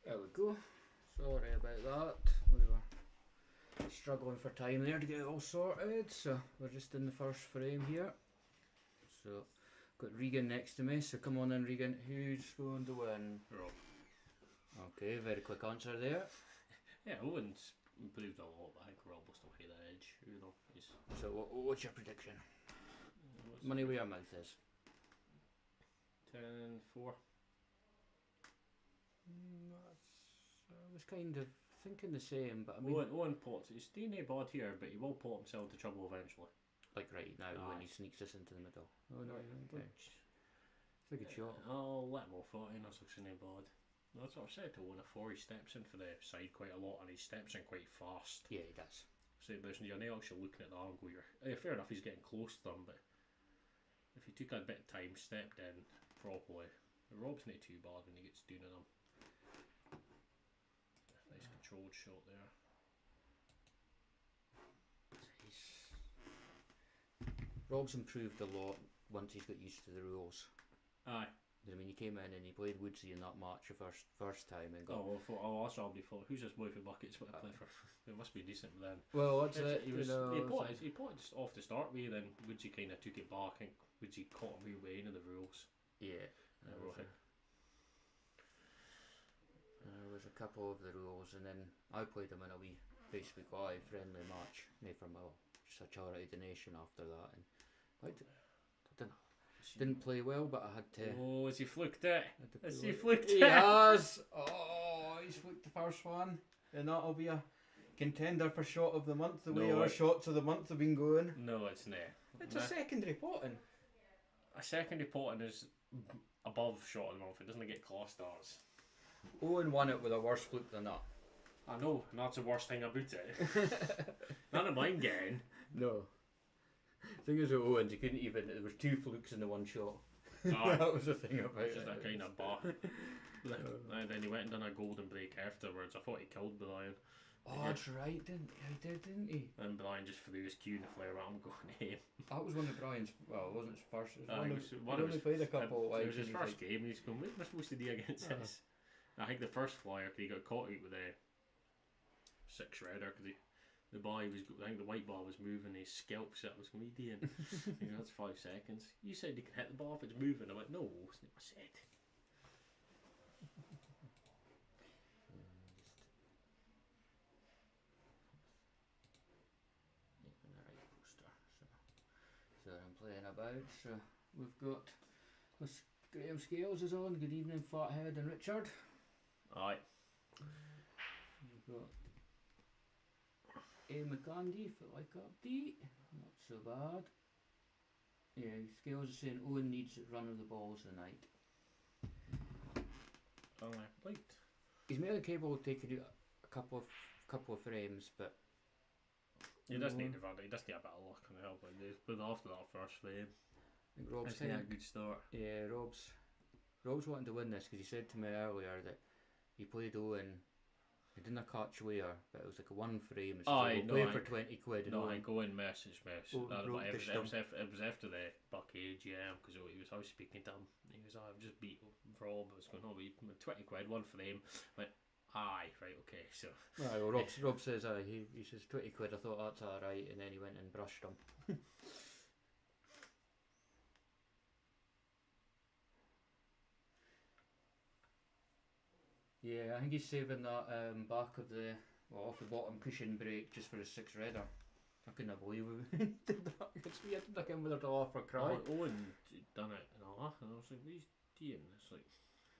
There we go. Sorry about that. We were struggling for time there to get it all sorted, so we're just in the first frame here. So, got Regan next to me, so come on in, Regan. Who's going to win? Rob. Okay, very quick answer there. Yeah, Owen's improved a lot, but I think Rob will still have the edge. You know, he's. So, what's your prediction? Money where your mouth is. 10-4. I was kind of thinking the same, but I mean, Owen pots. He's doing a bad here, but he will pot himself into trouble eventually. like right now when he sneaks us into the middle. Oh no, okay. It's a good shot. I'll let him off that, and that's actually not bad. That's what I said to Owen before. He steps in for the side quite a lot, and he steps in quite fast. Yeah, he does. So you're not actually looking at the angle. Fair enough, he's getting close to them, but if he took a bit of time, stepped in properly, Rob's not too bad when he gets doing them. Nice controlled shot there. Rob's improved a lot once he's got used to the rules. Aye. I mean, he came in and he played Woodsy in that match the first time and got. I thought, that's somebody thought, who's this boy for buckets? What I play for? It must be decent then. Well, that's it. He potted just off to start with, then Woodsy kind of took it back, and Woodsy caught him real way into the rules. Yeah. There was a couple of the rules, and then I played him in a wee Facebook Live friendly match, made from just a charity donation after that, and I didn't play well, but I had to. Oh, has he fluked it? He has. Oh, he's fluked the first one, and that'll be a contender for shot of the month. The way our shots of the month have been going. No, it's not. It's a secondary potting. A secondary potting is above shot of the month. It doesn't get class stars. Owen won it with a worse fluke than that. I know, and that's the worst thing about it. None of mine getting. No. The thing is with Owens, he couldn't even. There was two flukes in the one shot. That was the thing about it. Just that kind of bar. And then he went and done a golden break afterwards. I thought he killed Brian. Oh, that's right, didn't he? And Brian just threw his cue in the flare around going him. That was one of Brian's. Well, it wasn't his first. It was he only played a couple. It was his first game, and he's going, what am I supposed to do against this? I think the first flyer, he got caught out with a 6 redder because the ball was. I think the white ball was moving. His scalp set was going, what are you doing? That's 5 seconds. You said you can hit the ball if it's moving. I went, no, it's not what I said. So I'm playing about. So we've got Graham Scales is on. Good evening, Fathead and Richard. Aye. We've got A. McCandy for like update. Not so bad. Yeah, Scales is saying Owen needs run of the balls tonight. Right. He's made a cable taking a couple of frames, but he does need to run it. He does need a bit of luck on the help like this. But after that first frame, I think Rob's a good start. Yeah, Rob's wanting to win this because he said to me earlier that he played Owen. He didn't catch where, but it was like a one frame. So play for 20 quid. And I go in message. It was after the Buck AGM because I was speaking to him. He was, I've just beat Rob. I was going, 20 quid, one frame. I went, aye, right, okay. So. Right, well, Rob says, he says 20 quid. I thought that's alright, and then he went and brushed him. Yeah, I think he's saving that back of off the bottom cushion break just for his 6 redder. I couldn't believe we did that. We had to duck in with her to laugh or cry. Owen done it and I was like, what are you doing? It's like...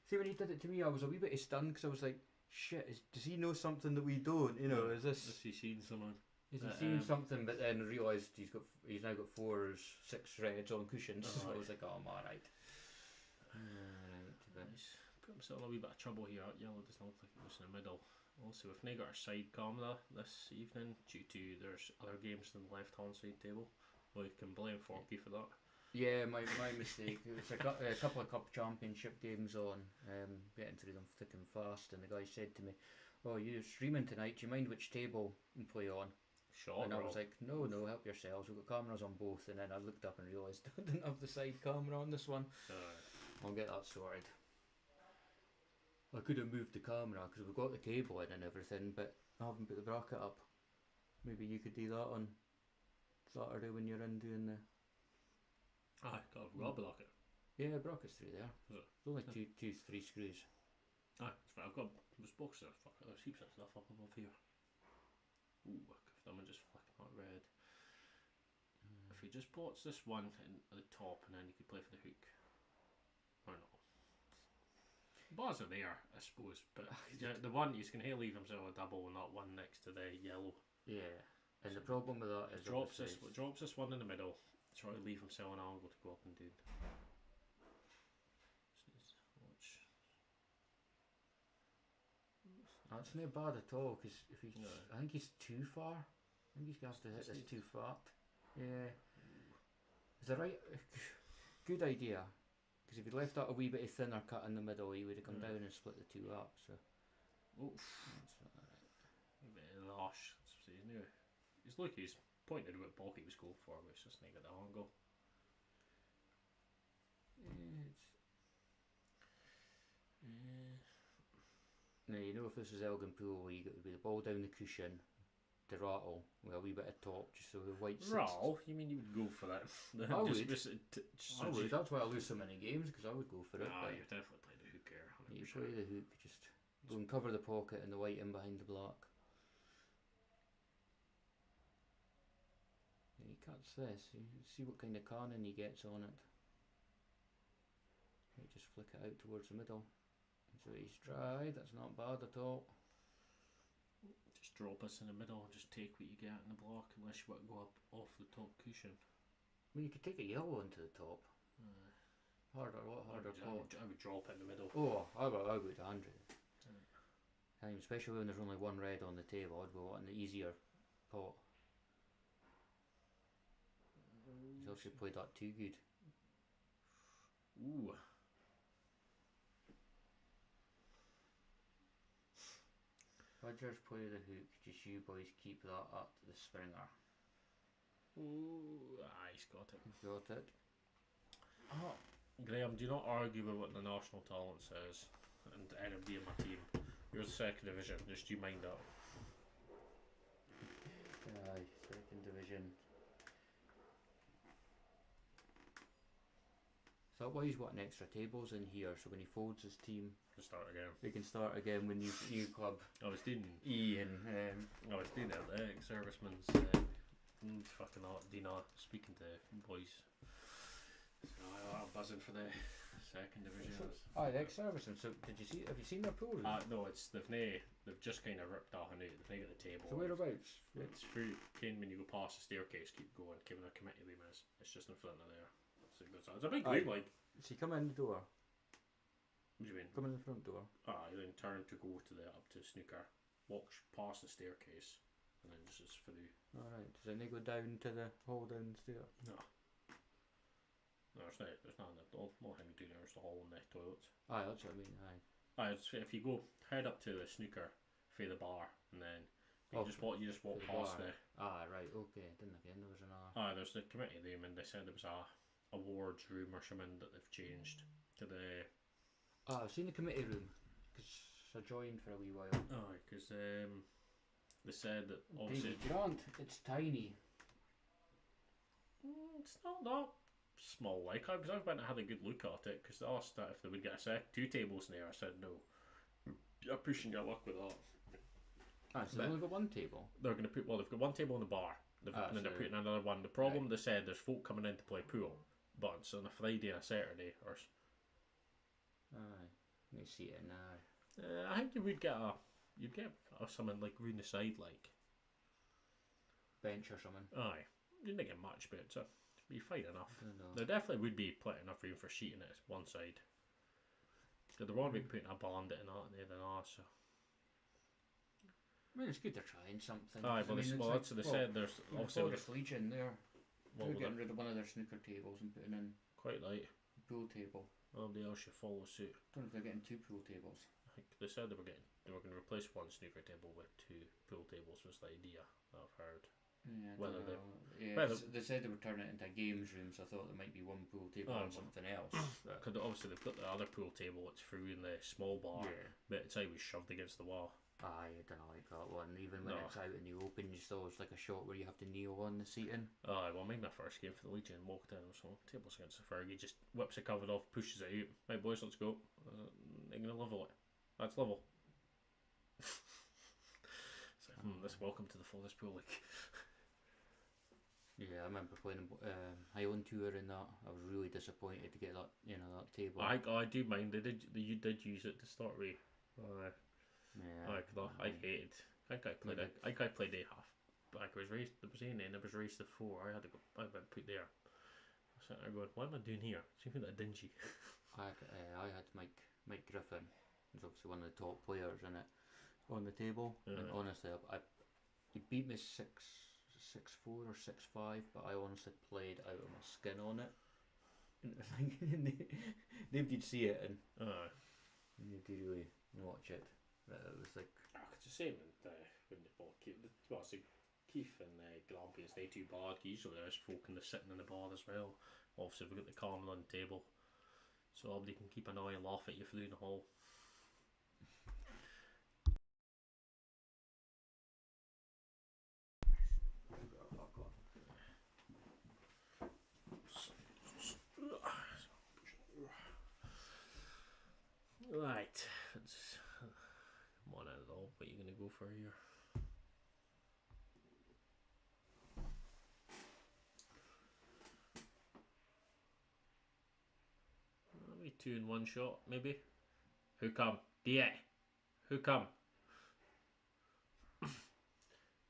See, when he did it to me, I was a wee bit stunned because I was like, shit, does he know something that we don't? You know, Has he seen someone? Is he seen something, but then realised he's now got 4 or 6 reds on cushions. So I was like, oh, I'm alright. Nice. Put himself in a wee bit of trouble here. Yellow doesn't look like it was in the middle. Also, we've now got our side camera this evening due to there's other games than the left hand side table. We can blame Forky for that. Yeah, my mistake. It was a couple of cup championship games on, getting through them thick and fast, and the guy said to me, "Oh, you're streaming tonight. Do you mind which table you play on?" Sure. And I was like, "No, help yourselves. We've got cameras on both." And then I looked up and realised I didn't have the side camera on this one. I'll get that sorted. I could have moved the camera because we've got the table in and everything, but I haven't put the bracket up. Maybe you could do that on Saturday when you're in doing the. Aye, got a rubber locket. Yeah, bracket's through there. Is it? There's only three screws. Aye, it's fine. I've got this box there. Fuck it, there's heaps of stuff up above here. Ooh, if them just flicking that red. If he just plots this one at the top and then you could play for the hook. Or not. Bars are there, I suppose, but yeah, the one he's going to leave himself a double and that one next to the yellow. Yeah, and the problem with that is drops this one in the middle, try to leave himself an angle to go up and do. That's not bad at all because if he's, No. I think he's too far. I think he's going to have to hit this too flat. Yeah. Is that right? Good idea. Because if he'd left that a wee bit of thinner cut in the middle, he would have come down and split the two up. So. Oof. That's not right. A bit of lash. He's look. He's pointed what block he was going for, but it's just not got the angle. Now you know if this is Elgin Pool, you got to be the ball down the cushion, the rattle with a wee bit of top, just so the white sits. Rattle? You mean you would go for that? I would. I would. That's why I lose so many games because I would go for it. Ah, you definitely play the hook here. You play the hook, just go and cover the pocket and the white in behind the black. He cuts this. You see what kind of cannon he gets on it. You just flick it out towards the middle. So he's tried. That's not bad at all. Just drop us in the middle and just take what you get in the block, unless you want to go up off the top cushion. I mean, you could take a yellow into the top. A lot harder. I would drop it in the middle. Oh, I would 100. Especially when there's only one red on the table, I'd go on the easier pot. He's also played that too good. Ooh. Rodgers play the hook, just you boys keep that at the springer. Ooh, he's got it. Got it. Oh. Graham, do not argue with what the national talent says, and anybody in my team. You're the second division, just you mind that. Aye, second division. So that why he's got an extra tables in here, so when he folds his team, Start again. he can start again with new club. I was doing Ian. I was doing it at the ex-serviceman's fucking art Dina speaking to boys. So I'm buzzing for the second division. Aye, the ex-serviceman. So have you seen their pool? No, they've just kind of ripped off a new. They've got the table. So whereabouts? It's through when you go past the staircase, keep going, given a committee room is. It's just in front of there. It's a big room, like. So you come in the door. What do you mean? Come in the front door. Then turn to go to up to snooker, walk past the staircase, and then just through. Alright, does then they go down to the hall downstairs? No, there's nothing. Nothing to do there. There's the hall and the toilets. Aye, that's what I mean. Aye. If you go head up to the snooker, through the bar, and then you just walk past the. Right, okay. Didn't again. There was an There's the committee room, and they said there was a awards room or something that they've changed to the. I've seen the committee room because I joined for a wee while. Because they said that obviously. Grant, it's tiny. It's not that small. Like I've went and had a good look at it because they asked that if they would get two tables in there. I said no. You're pushing your luck with that. So they've only got one table. They're going to put they've got one table in the bar. And then they're putting another one. The problem they said there's folk coming in to play pool, but it's on a Friday and a Saturday or. Aye, let me see it now. I think you'd get something like round the side, like bench or something. Aye, you didn't get much, but it'd be fine enough. I There definitely would be plenty enough room for sheeting it one side. They're already putting a bandit in that there than ours, so. I mean, it's good they're trying something. Aye, well, that's what they said. There's obviously Forest Legion there. They're getting rid of one of their snooker tables and putting in quite light a pool table. Nobody else should follow suit. Don't know if they're getting two pool tables. I think they said they were going to replace one snooker table with two pool tables. Was the idea that I've heard. Yeah, I Whether don't they- know. Yeah, whether- they said they were turning it into a games room, so I thought there might be one pool table Oh, and something else. But Because obviously they've got the other pool table that's through in the small bar, yeah. but it's always shoved against the wall. I don't like that one. Even when No. it's out in the open, you still it's like a shot where you have to kneel on the seating. Oh, well, made my first game for the Legion, walked in, so tables against the Fergie, just whips the cover off, pushes it out. Right, boys, let's go. I'm going to level it. That's level. So, this welcome to the Forest Pool League. Yeah, I remember playing Highland Tour in that. I was really disappointed to get that, that table. I do mind. You did use it to start with. Yeah. I hated. I think I played a half back. I was raised. It was in, and I was raised to 4. I had to go. I went put there. I was sitting there going, what am I doing here? It's even that dingy. I had Mike Griffin. He's obviously one of the top players in it on the table. Yeah. And honestly, he beat me 6-4 or 6-5, but I honestly played out of my skin on it. And they did see it and they did really watch it. But it was like It's the same when they bought Keith. Well, so Keith and Glampy, it's not too bad. Usually there's folk in the sitting in the bar as well. Obviously we've got the Carmel on the table, so everybody can keep an eye and laugh at you through the hall. Right, come on out of all. What are you going to go for here? Maybe 2 in 1 shot, maybe. Who come? DA. Who come?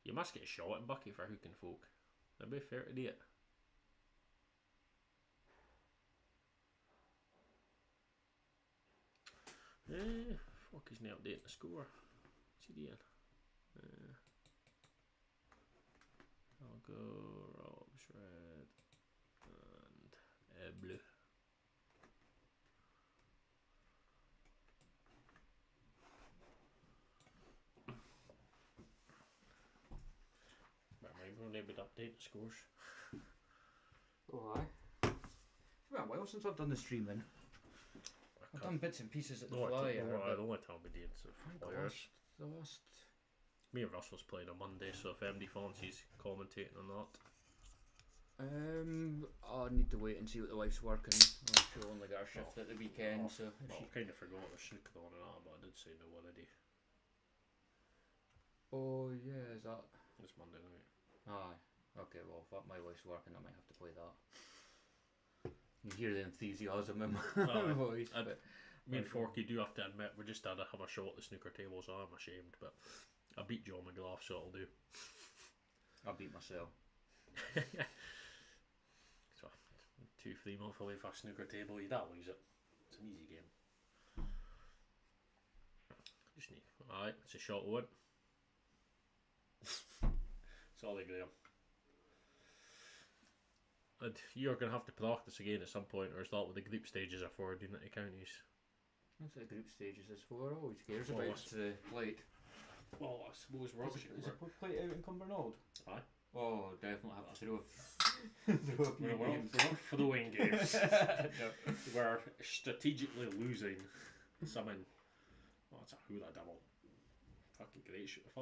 You must get a shot in Bucky for hooking folk. That'd be fair to do it. Fuck, he's not updating the score. What's he doing? I'll go Rob's red and blue. But maybe we'll need to update the scores. oh aye. It's been a while since I've done the streaming. I've done bits and pieces at the flyer. The only time we did so flyers. The last. Me and Russ was playing on Monday, so if MD fancies commentating on that. I need to wait and see what the wife's working. She'll only get her shift at the weekend, so if Well, she... I kind of forgot the snooker on and that, but I did say no already. Oh yeah, is that? It's Monday night. Aye. Okay, well if my wife's working, I might have to play that. You hear the enthusiasm in my voice. Me and Forky do have to admit we just had to have a shot at the snooker table, so I'm ashamed, but I beat John McGrath, so it'll do. I beat myself. So 2-3 months away for a snooker table, you don't lose it. It's an easy game. Just need. Alright, it's a shot, Owen. Sorry, Graham. And you're going to have to practice again at some point, or start with the group stages are for doing it to counties. That's what the group stages is for. Always cares Well, about the plate. Well, I suppose we're Is it plate out in Cumbernauld? Aye. Oh, definitely have to throw a few We're games. not throwing games. No. We're strategically losing something. Oh, it's a hula double. Fucking great shot. If I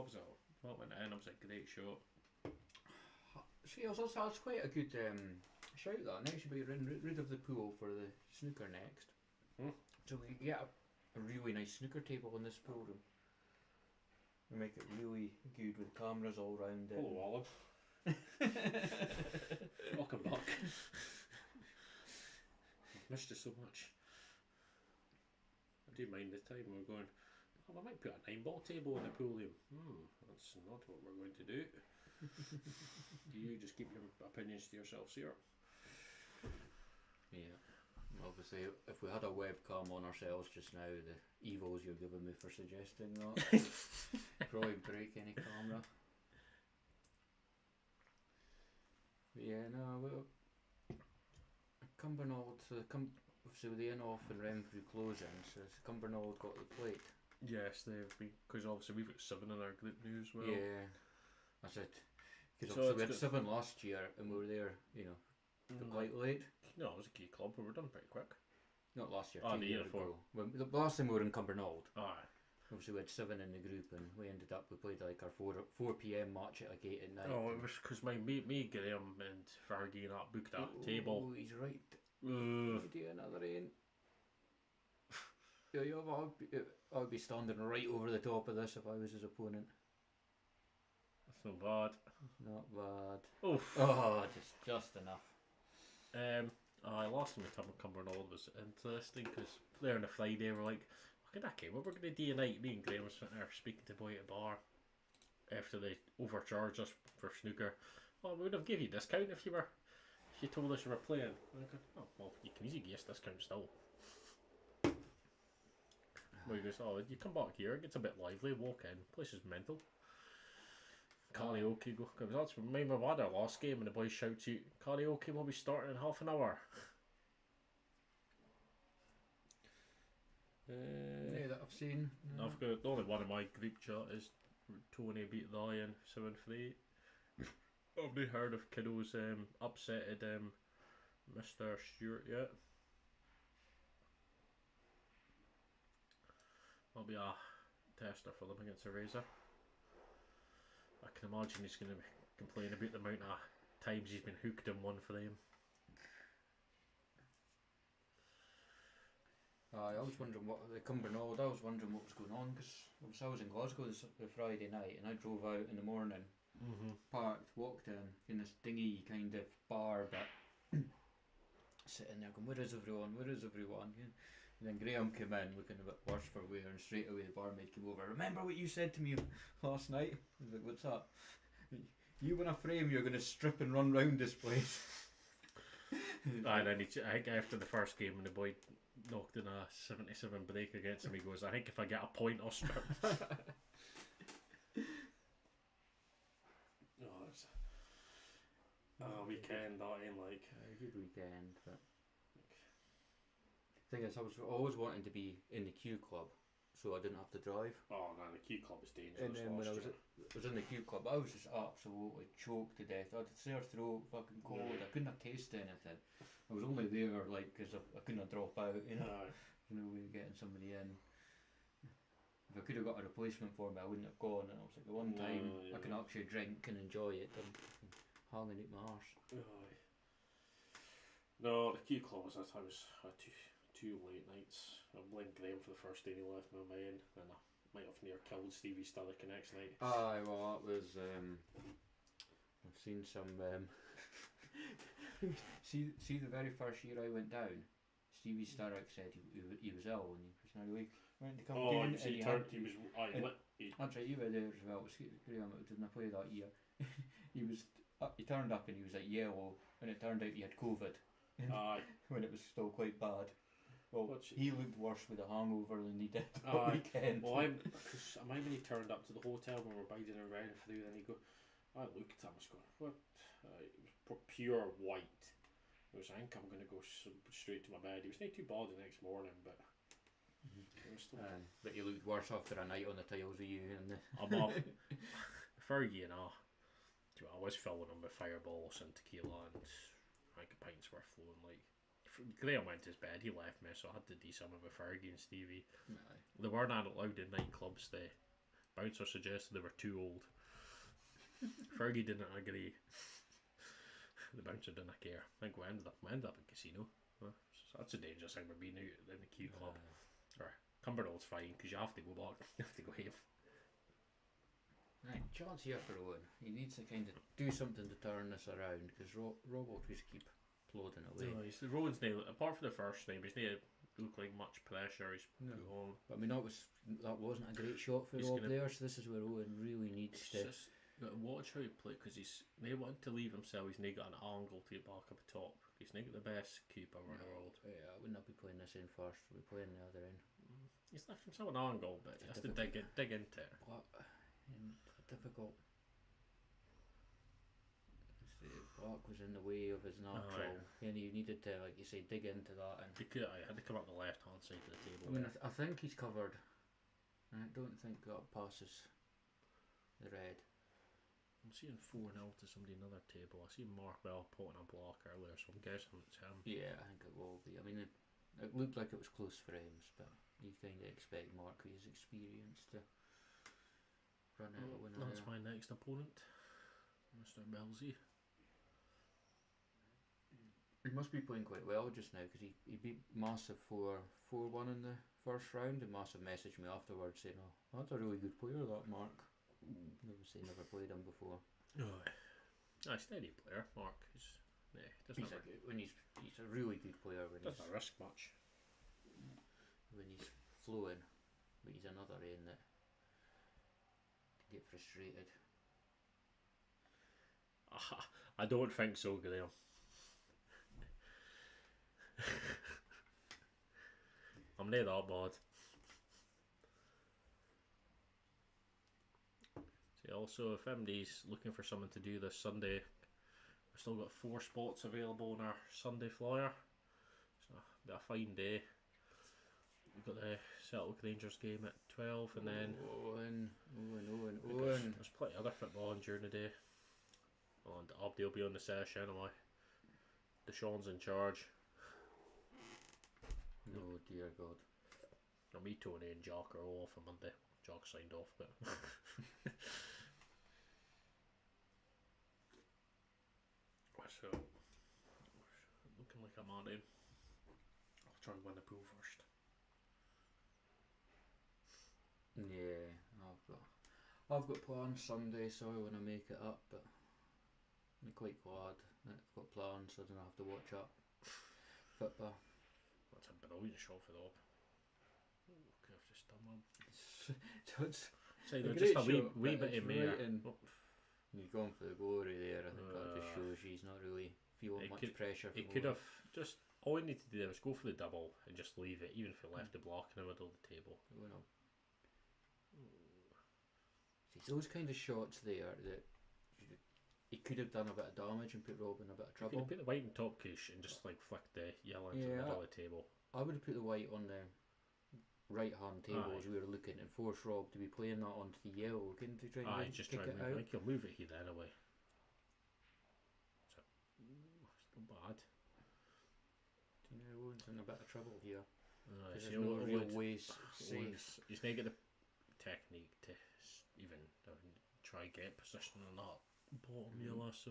went in, I was a great shot. See, that's quite a good shout that. Next should be rid of the pool for the snooker next. So we can get a really nice snooker table in this pool room. We make it really good with cameras all round it. Hello, Olive. Welcome back. I've missed you so much. I do mind the time we're going, oh, I might put a 9-ball table in the pool room. That's not what we're going to do. Do you just keep your opinions to yourself, sir? Yeah. Obviously, if we had a webcam on ourselves just now, the evils you're giving me for suggesting that probably break any camera. But yeah, no, well, Cumbernauld, so the in-off and Renfrew closing, so has Cumbernauld got the plate? Yes, they've been, because obviously we've got 7 in our group news as well. Yeah, I said, Because So we it's had good. 7 last year and we were there, quite late. No, it was a key club, but we're done pretty quick. Not last year, Oh, 2 the year years before. ago. The last time we were in Cumbernauld, Aye. obviously we had 7 in the group and we ended up, we played like our 4 p.m. match at like 8 at night. Oh, it was because me, Graham, and Fergie and that booked a table. Oh, he's right. Ugh. Idea another rain. Yeah, I'd be standing right over the top of this if I was his opponent. That's not bad. Not bad. Oof. Oh, just enough. Last time we come Cumbernauld was interesting because there on a Friday we're like, look at that game. What we're going to do tonight? Me and Graham were sitting there speaking to the boy at a bar after they overcharged us for snooker. Oh, we would have give you a discount if you told us you were playing. And I go, oh well, you can easily get a discount still. Well, he goes, oh, you come back here, it gets a bit lively, walk in, place is mental. Karaoke goes, that's my mother last game, and the boys shout to you, karaoke will be starting in half an hour. Yeah, that I've seen. No. I've got only one in my group chat is Tony beat Lion 7-3. I've not heard of kiddos upsetted Mr. Stewart yet. That'll be a tester for them against a Razor. I can imagine he's going to complain about the amount of times he's been hooked in one frame. I was wondering what the Cumbernauld. I was wondering what was going on because I was in Glasgow the Friday night and I drove out in the morning, parked, walked in this dingy kind of bar, but sitting there going, "Where is everyone? Where is everyone?" And then Graham came in looking a bit worse for wear, and straight away the barmaid came over. "Remember what you said to me last night?" I was like, "What's up?" "You win a frame, you're going to strip and run round this place." And then I think after the first game, when the boy knocked in a 77 break against him, he goes, "I think if I get a point, I'll strip." Oh, it's a weekend that ain't like. A good weekend, but thing is, I was always wanting to be in the Q club, so I didn't have to drive. Oh no, the Q club is dangerous. And then when I was in the Q club, I was just absolutely choked to death. I had a sore throat, fucking cold. I couldn't have tasted anything. I was only there like because I couldn't drop out. There's no way of getting somebody in. If I could have got a replacement for me, I wouldn't have gone. And I was like, the one time I can actually drink and enjoy it, I'm hanging out my arse. No, the Q club was that I had two late nights. I blamed Graham for the first day he left me on my own, and I might have near killed Stevie Starrick the next night. Aye, well that was I've seen some see the very first year I went down, Stevie Starrick said he was ill and he was now awake. Went to come down and he was that's right, you were there as well. Graham, didn't I play that year? he turned up and he was like yellow, and it turned out he had COVID. Aye. When it was still quite bad. Well, he looked worse with a hangover than he did that weekend. Well, I remember he turned up to the hotel when we were biding around through, and I looked at him, I was going, what? It was pure white. I think I'm going to go straight to my bed. He was not too bad the next morning, but it was still... but he looked worse after a night on the tiles of you and the... Fergie and I was filling him with fireballs and tequila, and I think pints were flowing like... Graham went to his bed, he left me, so I had to do something with Fergie and Stevie. They weren't allowed in nightclubs. The bouncer suggested they were too old. Fergie didn't agree. The bouncer didn't care. I think we ended up in casino. So that's a dangerous thing for being out in the Q club. Or Cumbernaulds fine because you have to go back. You have to go home. Right, chance here for Owen. He needs to kind of do something to turn this around because Rob will just keep plodding away. No, the Rowan's nailed it. Apart from the first name, he's not look like much pressure. He's put on. But I mean, that wasn't a great shot for Rob there. So this is where Owen really needs to. Watch how he play because he's not wanting to leave himself. He's not got an angle to get back up top. He's not got the best keeper in the world. Yeah, I would not be playing this end first. We'll be playing the other end. He's left himself an angle, but he has to dig into it. Difficult. Block was in the way of his natural, and he needed to, like you say, dig into that. And I had to come up the left hand side of the table. I mean, I think he's covered. I don't think that passes the red. I'm seeing 4-0 to somebody in another table. I see Mark Bell putting a block earlier, so I'm guessing it's him. Yeah, I think it will be. I mean, it looked like it was close frames, but you kind of expect Mark with his experience to run out a winner. That's there. my next opponent, Mr. Belzy. He must be playing quite well just now because he beat Massive 4-1 in the first round, and Massive messaged me afterwards saying, "Oh, that's a really good player, that Mark." Never played him before. Oh, a steady player, Mark. He's He's a really good player when doesn't risk much. When he's flowing, but he's another end that can get frustrated. I don't think so, Graham. I'm not that bad. See, also, if anybody's looking for something to do this Sunday, we've still got 4 spots available in our Sunday flyer. So it'll be a fine day. We've got the Celtic Rangers game at 12, and then Owen. there's plenty of other football on during the day. And Abdi will be on the sesh anyway. Deshaun's in charge. Oh dear God. Now me, Tony and Jock are all off on Monday. Jock signed off, but so looking like I'm on in. I'll try and win the pool first. Yeah, I've got plans Sunday, so I want to make it up, but I'm quite glad that I've got plans so I don't have to watch up football. That's a brilliant shot for the op. Could have just done one. So it's Say a they're great just a shot, wee but bit it's in there. right in. You've gone for the glory there. I think that just shows he's not really feeling much pressure. He could have just, all he needed to do was go for the double and just leave it, even if he left the block in the middle of the table. See, those kind of shots there that he could have done a bit of damage and put Rob in a bit of He could trouble. have put the white in top cush and just like flick the yellow into the middle of the table. I would have put the white on the right hand table Aye. as we were looking and force Rob to be playing that onto the yellow, couldn't he? Just kick try and it move it. out. Like he'll move it here anyway. So, it's not bad. Do you know Owen's in a bit of trouble here? See, There's no real Owen's- ways safe. He's not got the technique to even try get position on that bottom yellow, so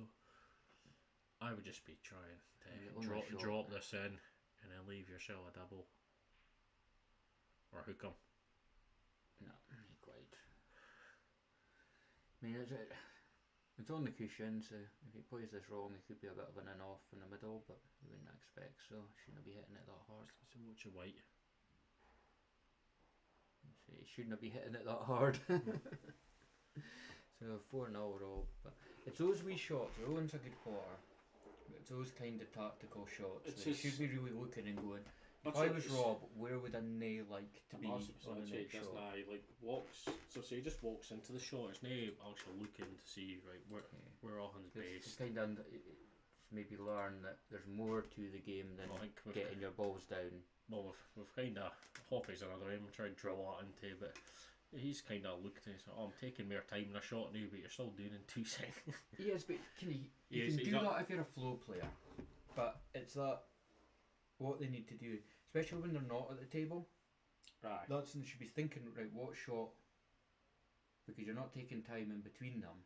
I would just be trying to drop this in and then leave yourself a double or hook him. No, not quite. I mean, it's on the cushion, so if he plays this wrong, it could be a bit of an in-off in the middle, but you wouldn't expect, so shouldn't be hitting it that hard. So watch your white. So he shouldn't be hitting it that hard. So 4-0 Rob, but it's those wee shots. Owen's a good player, but it's those kind of tactical shots that you should be really looking and going, if I was Rob, where would I like to be on the next shot? Like walks, so say he just walks into the shot. It's not actually looking to see right where all hands base. Just kind of maybe learn that there's more to the game than getting your balls down. Well, we've kind of Hoppy's another one. We're trying to drill that into, but he's kind of looked and he's like, "Oh, I'm taking more time in a shot now, but you're still doing it in 2 seconds." Yes, but you can do that if you're a flow player. But it's that what they need to do, especially when they're not at the table. Right. That's when they should be thinking, right, what shot? Because you're not taking time in between them.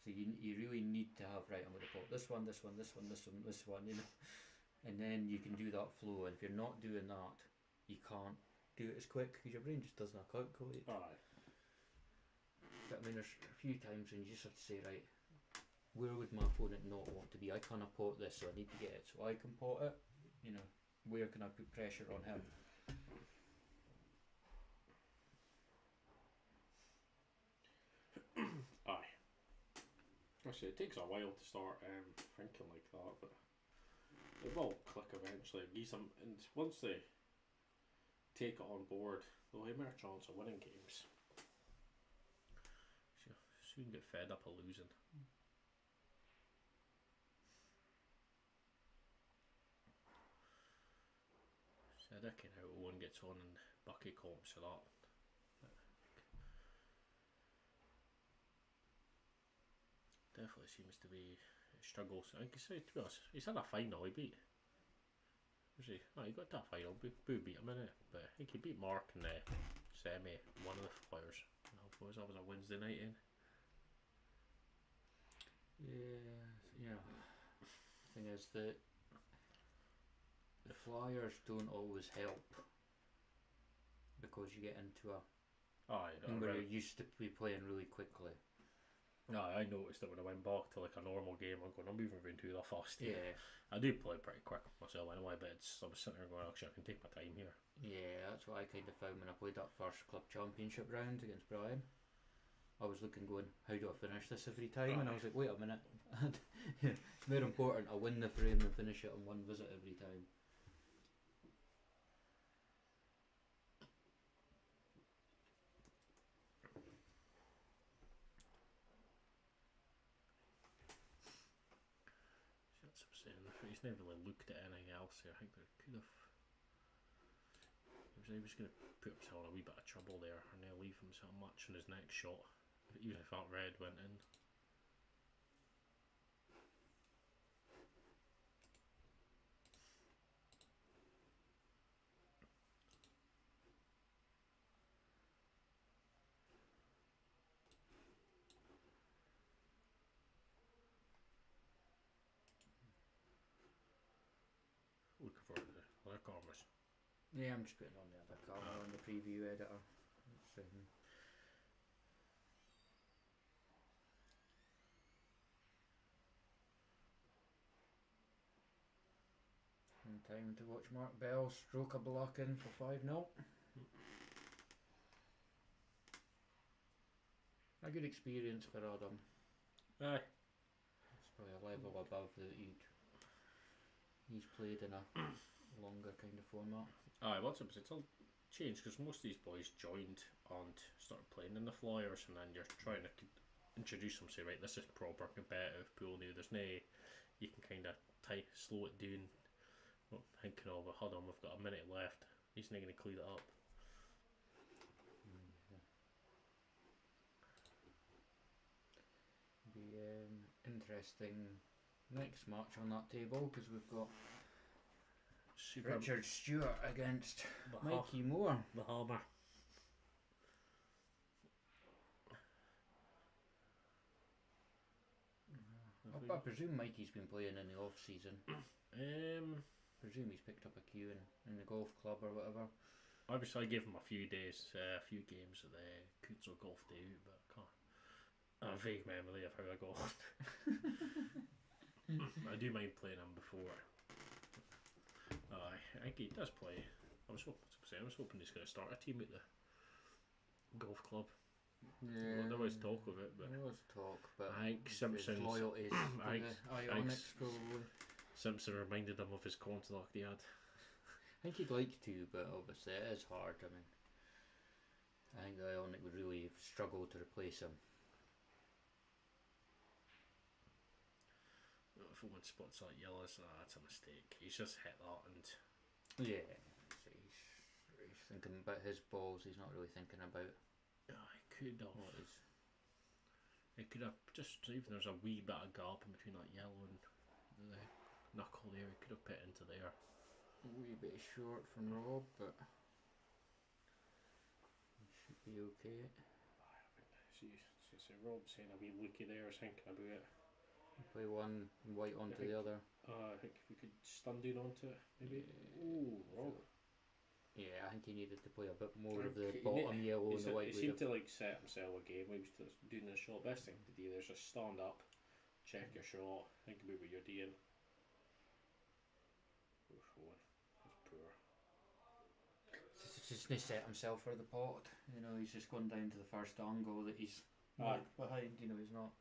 So you really need to have, right, I'm going to put this one, you know. And then you can do that flow. And if you're not doing that, you can't do it as quick because your brain just doesn't calculate. Aye. But I mean, there's a few times when you just have to say, right, where would my opponent not want to be? I can't pot this, so I need to get it so I can pot it. You know, where can I put pressure on him? Aye. Actually, it takes a while to start thinking like that, but it will click eventually. And once they take it on board, they'll have more chance of winning games. So soon get fed up of losing. So I reckon how Owen gets on and Bucky comps for that. definitely seems to be struggles. I think to be honest, he's had a final. He beat. Was he? Oh, he got to a final. Boo beat him in it, but I think he beat Mark in the semi. One of the flyers. That was a Wednesday night in. Yeah. Thing is that the flyers don't always help because you get into a thing where you're used to be playing really quickly. No, I noticed that when I went back to like a normal game, I'm moving around too fast here. Yeah. I do play pretty quick myself anyway, but I was sitting there going, actually, I can take my time here. Yeah, that's what I kind of found when I played that first club championship round against Brian. I was looking, going, how do I finish this every time? And I was like, wait a minute. It's more important I win the frame than finish it on one visit every time. That's what I'm saying. He's never really looked at anything else here. I think there could have. He was going to put himself in a wee bit of trouble there and then leave himself much in his next shot, even if that red went in. Looking for the other cameras. Yeah, I'm just putting on the other camera on the preview editor. In time to watch Mark Bell stroke a block in for 5-0. A good experience for Adam. Aye. It's probably a level above that he's played in a longer kind of format. Aye, what's up? It's all changed because most of these boys joined and started playing in the flyers, and then you're trying to introduce them, say, right, this is proper competitive pool now. There's no, you can kind of slow it down. Well, thinking of it, hold on, we've got a minute left. He's not going to clean it up. Be interesting next match on that table because we've got Richard Stewart against Mikey Moore. The Hammer. I presume Mikey's been playing in the off season. Presume he's picked up a cue in the golf club or whatever. Obviously, I gave him a few days, a few games at the Kutzl Golf Day, but I can't. A vague memory of how I got on. I do mind playing him before. I think he does play. I was hoping he's going to start a team at the golf club. Yeah, there was talk of it, but there was talk. But I think Simpson's loyalties to the Ionics probably. Simpson reminded him of his contract he had. I think he'd like to, but obviously it is hard. I mean, I think the Ionic would really struggle to replace him. If one spots like yellows, that's a mistake. He's just hit that, and yeah, so he's thinking about his balls. He's not really thinking about. He could have. It could have just even there's a wee bit of gap in between that yellow and the knuckle there. He could have put into there. A wee bit short from Rob, but he should be okay. See, Rob's saying a wee looky there. I was thinking about it. Play one white onto the other. I think if we could stun down onto it, maybe. Yeah. Ooh, Rob. Yeah, I think he needed to play a bit more of the bottom yellow and the white. He seemed to like set himself a game. He was just doing the shot. Best thing to do there is just stand up, check your shot, think about what you're doing. That's poor. Just to set himself for the pot. You know, he's just gone down to the first angle that he's behind. You know, he's not.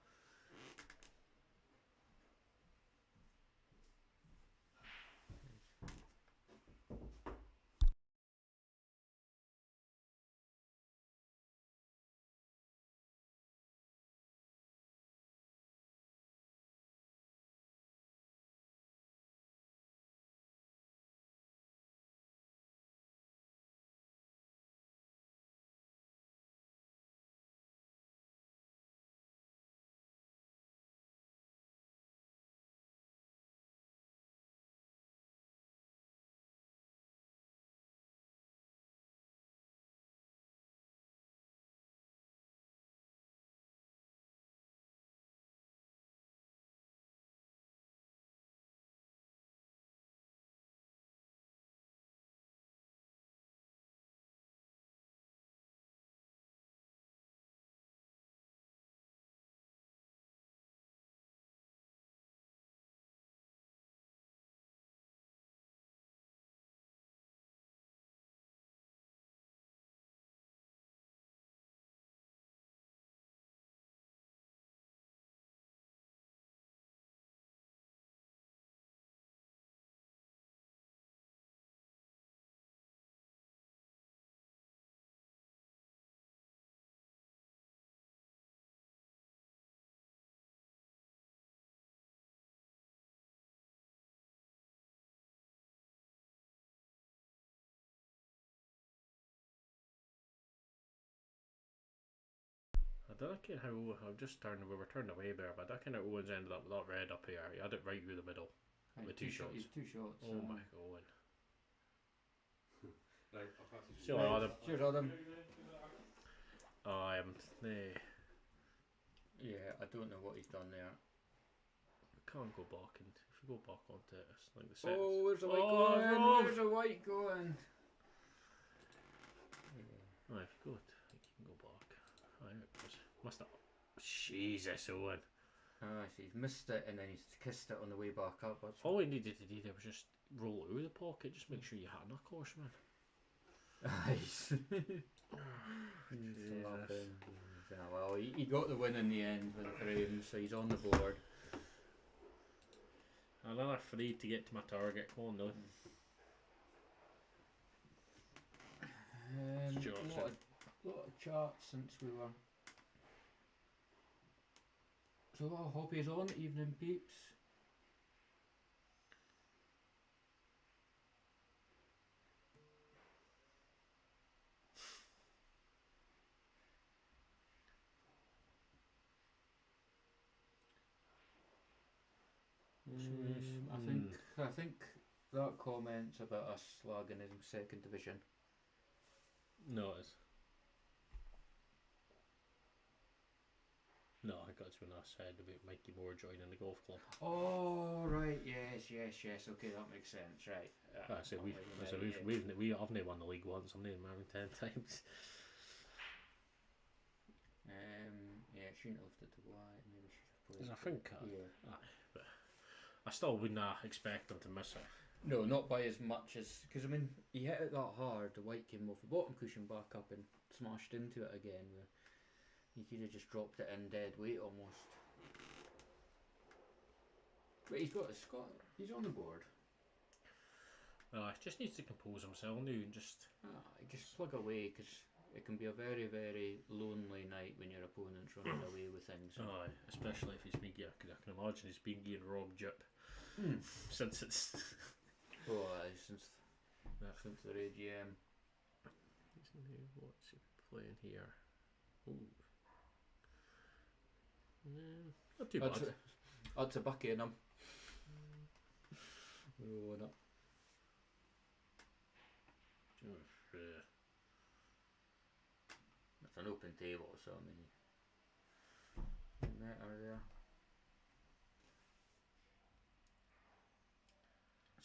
don't care how I've just turned. We were turned away there, but that kind of Owen's ended up with that red up here. He had it right through the middle with two shots. Two shots. Oh my Owen. Right, I'll pass it to So you. Adam. Cheers, Adam. Yeah, I don't know what he's done there. We can't go back, and if you go back onto it, it's like the set. Oh, where's the white Oh, going? no. Where's the white going? Yeah. Right, if you go, I think you can go back. It was, must have. Jesus, Owen. Ah, so he's missed it and then he's kissed it on the way back up. That's All we needed to do there was just roll it out of the pocket. Just make sure you had enough course, man. Nice. Well, he got the win in the end with the frame, so he's on the board. Another free to get to my target. Come on, though. Lot of charts since we were. So, hobbies on, evening peeps. I think that comment's about us slagging in second division. No, it is. No, I got to when I said about Mikey Moore joining the golf club. Oh right, yes. Okay, that makes sense. Right. I said we haven't won the league once. I'm named married 10 times. Yeah, shouldn't have left it to wide. Maybe should have played. I think. But I still wouldn't expect them to miss it. No, not by as much as because I mean he hit it that hard. The white came off the bottom cushion back up and smashed into it again. Where he could have just dropped it in dead weight almost. But he's on the board. He just needs to compose himself now and just Plug away because it can be a very, very lonely night when your opponent's running away with things. especially if he's been getting, I can imagine he's been getting robbed up since it's since the AGM. What's he playing here? Ooh. Not too bad. That's a bucket in him. Oh, no. It's an open table, so I mean, net are there.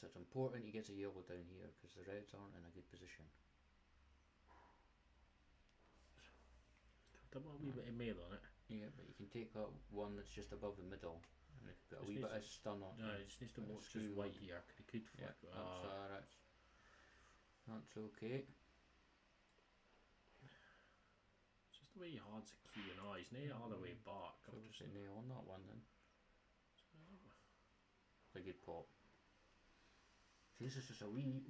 So it's important he gets a yellow down here because the reds aren't in a good position. I've got a wee bit of mail on it. Yeah, but you can take that one that's just above the middle and it's got a wee bit of stun on it. No, he just needs to watch his white here because he could flick. That's okay. It's just the way he holds the key and he's nail all the way back. So just nail on that one then. It's a good pop. See, this is just a wee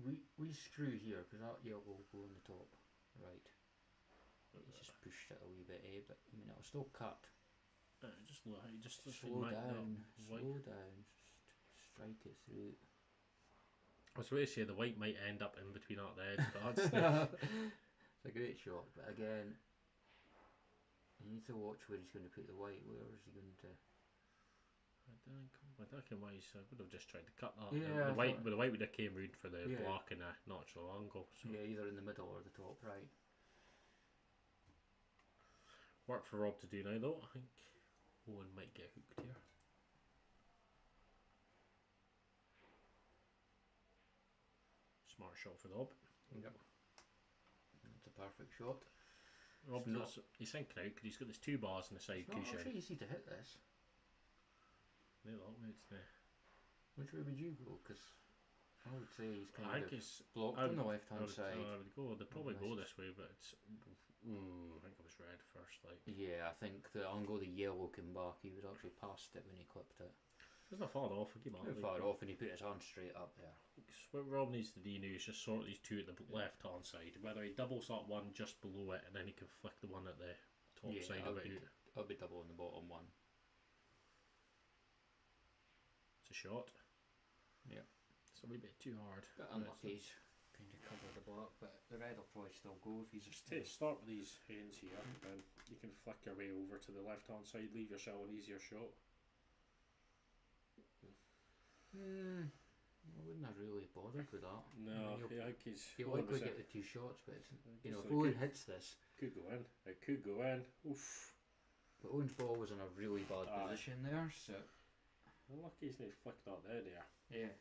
screw here because that yellow will go on the top. Right. He's just pushed it a wee bit, but I mean it'll still cut. Just slow down, just strike it through. I was going to say the white might end up in between out the edge, but that's it's a great shot, but again, you need to watch where he's going to put the white. Where is he going to? I think why I would have just tried to cut that. Yeah, the white would have came round for the black and a natural angle. So. Yeah, either in the middle or the top, right. Work for Rob to do now though. I think Owen might get hooked here. Smart shot for Rob. Yep. That's a perfect shot. Rob he's thinking out because he's got his 2 bars on the side cushion. It's not actually easy to hit this. No, that way it's there. Which way would you go? Because I would say he's kind of blocked on the left hand side. They'd probably go this way, but it's. I think it was red first. Yeah, I think the angle the yellow came back, he was actually past it when he clipped it. It's not far off. Not far off, and he put his hand straight up there. What Rob needs to do now is just sort these 2 at the left hand side. Whether he doubles that one just below it, and then he can flick the one at the top side of it. I'll be double on the bottom one. It's a shot. Yeah. It's a wee bit too hard. But unlucky. kind of cover the black, but the red will probably still go if he's Just to start with these hands here, then you can flick your way over to the left hand side, leave yourself an easier shot. I wouldn't have really bothered with that. No, I mean, I think he's. he'll likely get the 2 shots, but it's, you know, if it Owen hits this. Could go in. It could go in. Oof. But Owen's ball was in a really bad position there, so. Lucky he's not flicked that there. Yeah.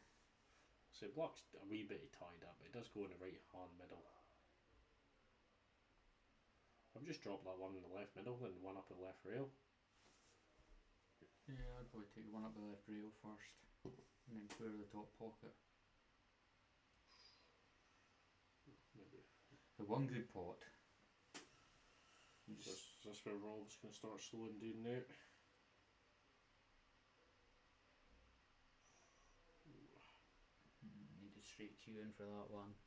So black's a wee bit tied up, but it does go in the right hand middle. I've just dropped that one in the left middle and one up the left rail. Yeah, I'd probably take one up the left rail first, and then clear the top pocket. Maybe. The one good pot. Is this where Rob's going to start slowing down now? Needed straight cue in for that one.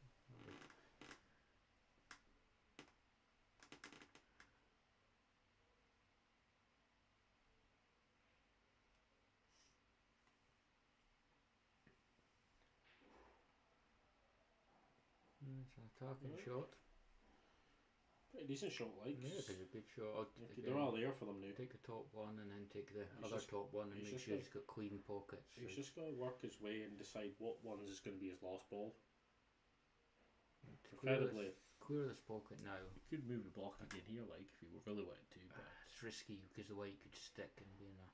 It's an attacking shot. Pretty decent shot, like. Yeah, it's a good shot. They're all there for them now. Take the top one and then take the other top one and make sure he's got clean pockets. He's just got to work his way and decide what ones is going to be his last ball. Preferably. Clear this pocket now. You could move the block again here, like, if you really wanted to, but it's risky because the white could stick and be in a.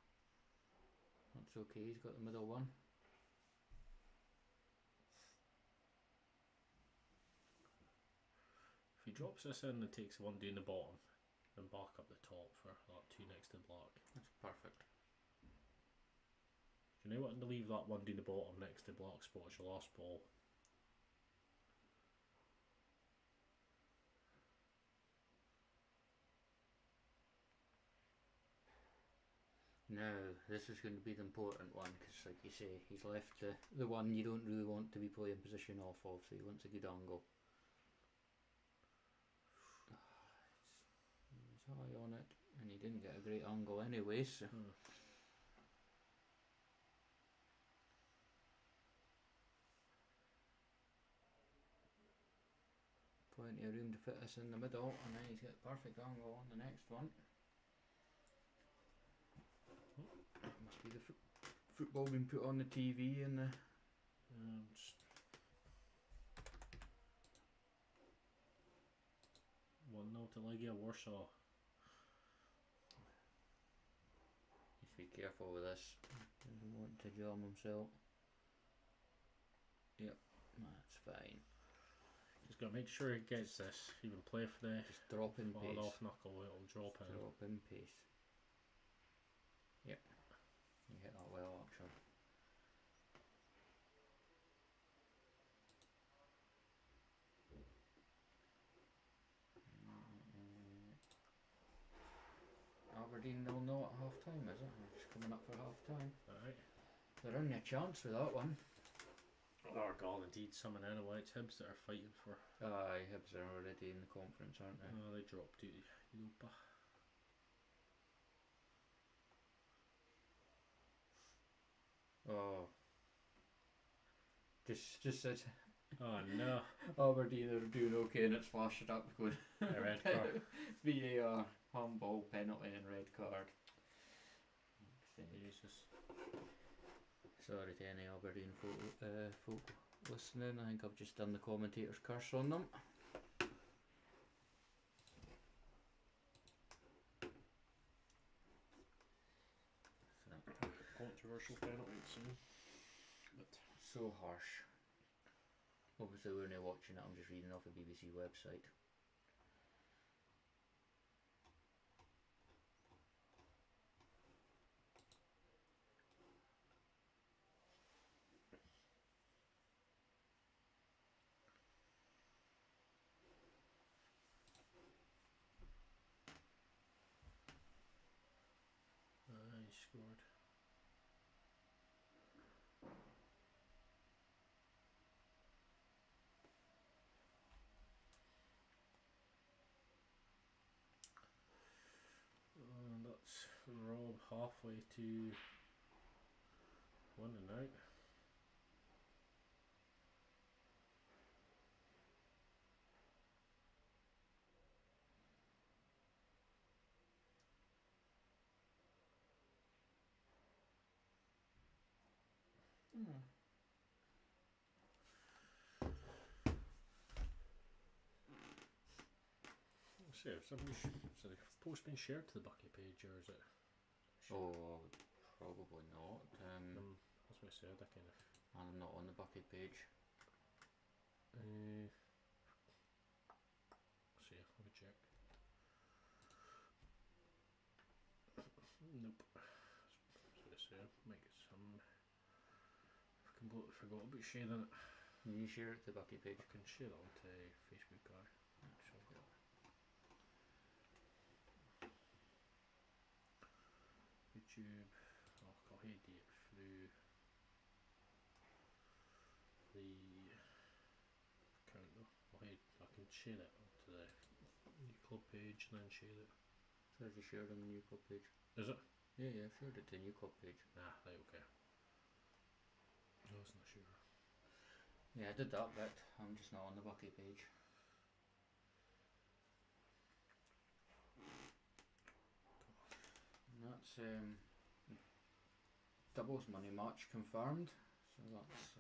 That's okay, he's got the middle one. If he drops this in and takes one down the bottom, then back up the top for that 2 next to the black. That's perfect. Do you know what? To leave that one down the bottom next to black spot as your last ball. Now, this is going to be the important one because, like you say, he's left the one you don't really want to be playing position off of, so he wants a good angle. He's high on it, and he didn't get a great angle anyway, so. Plenty of room to fit this in the middle, and then he's got a perfect angle on the next one. Must be the football being put on the TV and the. Just 1-0 to Legia Warsaw. Just be careful with this. Doesn't want to jam himself. Yep, that's fine. Just gotta make sure he gets this. Even play for the. Just drop in pace. Off knuckle, it'll drop in. Drop in pace. Yep. You hit that well, actually. Aberdeen 0-0 at half time, is it? We're just coming up for half time. Alright. They're in a chance with that one. Oh god, indeed, someone in it's Hibs that are fighting for. Aye, Hibs are already in the conference, aren't they? Oh, they dropped to Europa. Oh. Just said Oh no. Aberdeen are doing okay and it's flashing up going A red card. VAR, handball, penalty and red card. Jesus. Sorry to any Aberdeen folk listening, I think I've just done the commentator's curse on them. Controversial penalty, but so harsh. Obviously we're not watching it, I'm just reading off the BBC website. he scored. And that's Rob halfway to 1-0. So, if somebody so the post been shared to the Bucky page, or is it? Oh, probably not. That's what I said. I kind of. I'm not on the Bucky page. See, let me check. Nope. That's what I said. Might get some. I've completely forgot about sharing it. Can you share it to the Bucky page? I can share it onto Facebook, actually. YouTube. I'll head it through the account though. I can share it onto the new club page and then share it. So you shared on the new club page? Is it? Yeah, I've shared it to the new club page. Ah, right, okay. I was not sure. Yeah, I did that bit. I'm just not on the Bucky page. And that's doubles money match confirmed. So that's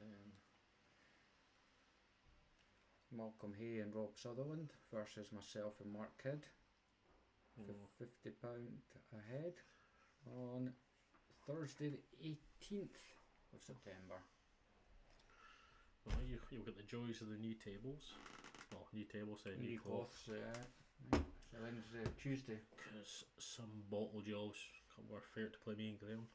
Malcolm Hay and Rob Sutherland versus myself and Mark Kidd. £50 ahead on Thursday the 18th of September. Well, you'll get the joys of the new tables. Well, new tables, new cloths. So when's Tuesday? Because some bottle jobs can't work fair to play me and Graham.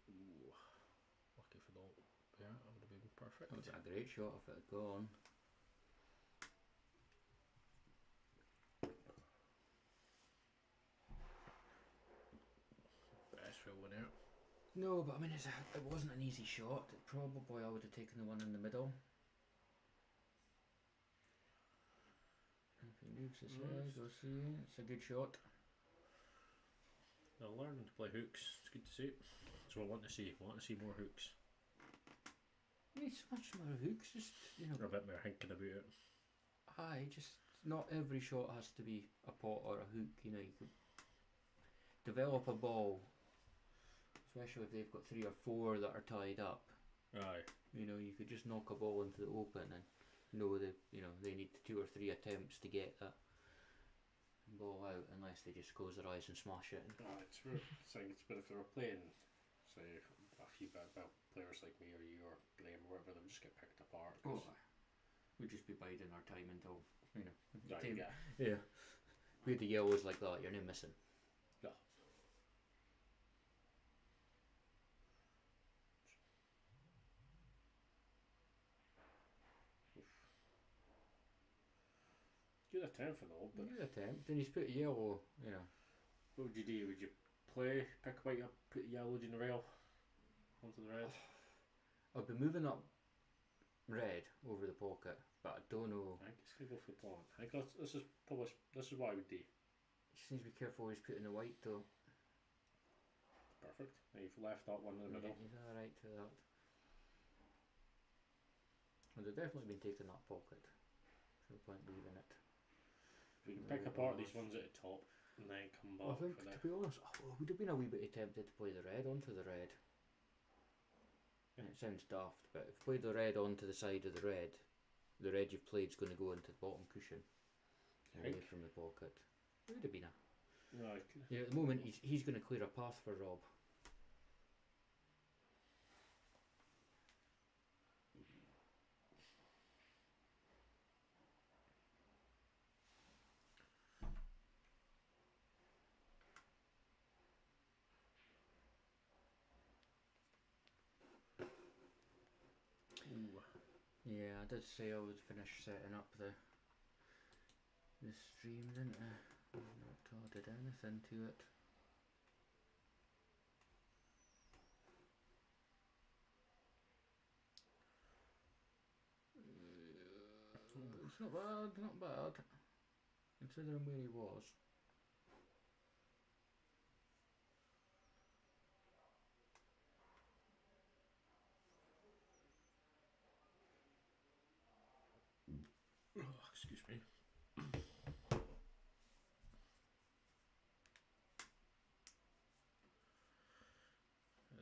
Ooh, lucky for the pair, that would have been perfect. That was a great shot if it had gone. Best for one out. No, but I mean, it wasn't an easy shot. Probably I would have taken the one in the middle. If he moves his head, we'll see. It's a good shot. They're learning to play hooks. It's good to see. That's what I want to see. I want to see more hooks. I mean, so much more hooks. Just a bit more thinking about it. Aye, just not every shot has to be a pot or a hook. You could develop a ball, especially if they've got 3 or 4 that are tied up. Aye. You could just knock a ball into the open and know that they need 2 or 3 attempts to get that ball out, unless they just close their eyes and smash it. It's saying it's, but if they were playing, say, a few bad players like me or you or Graham or whatever, they would just get picked apart. We'd just be biding our time until Yeah. We had the yellows like that. You're not missing. No. Good attempt for the old, but good attempt. Then he's put a yellow. What would you do? Would you play, pick white up, put the yellow in the rail onto the red? I'll be moving up red over the pocket, but I don't know. I think it's gonna go for the plan. I think this is what I would do. Just needs to be careful he's putting the white though. Perfect. Now you've left that one in the middle. He's alright to that. Well, they've definitely been taking that pocket. No point leaving it. If we can pick apart these ones at the top and then come back. I think, to be honest, I would have been a wee bit tempted to play the red onto the red. Yeah. It sounds daft, but if you play the red onto the side of the red you've played is going to go into the bottom cushion, away from the pocket. It would have been at the moment he's going to clear a path for Rob. Yeah, I did say I would finish setting up the stream, didn't I? I've not added anything to it. It's not bad, considering where he was. Excuse me.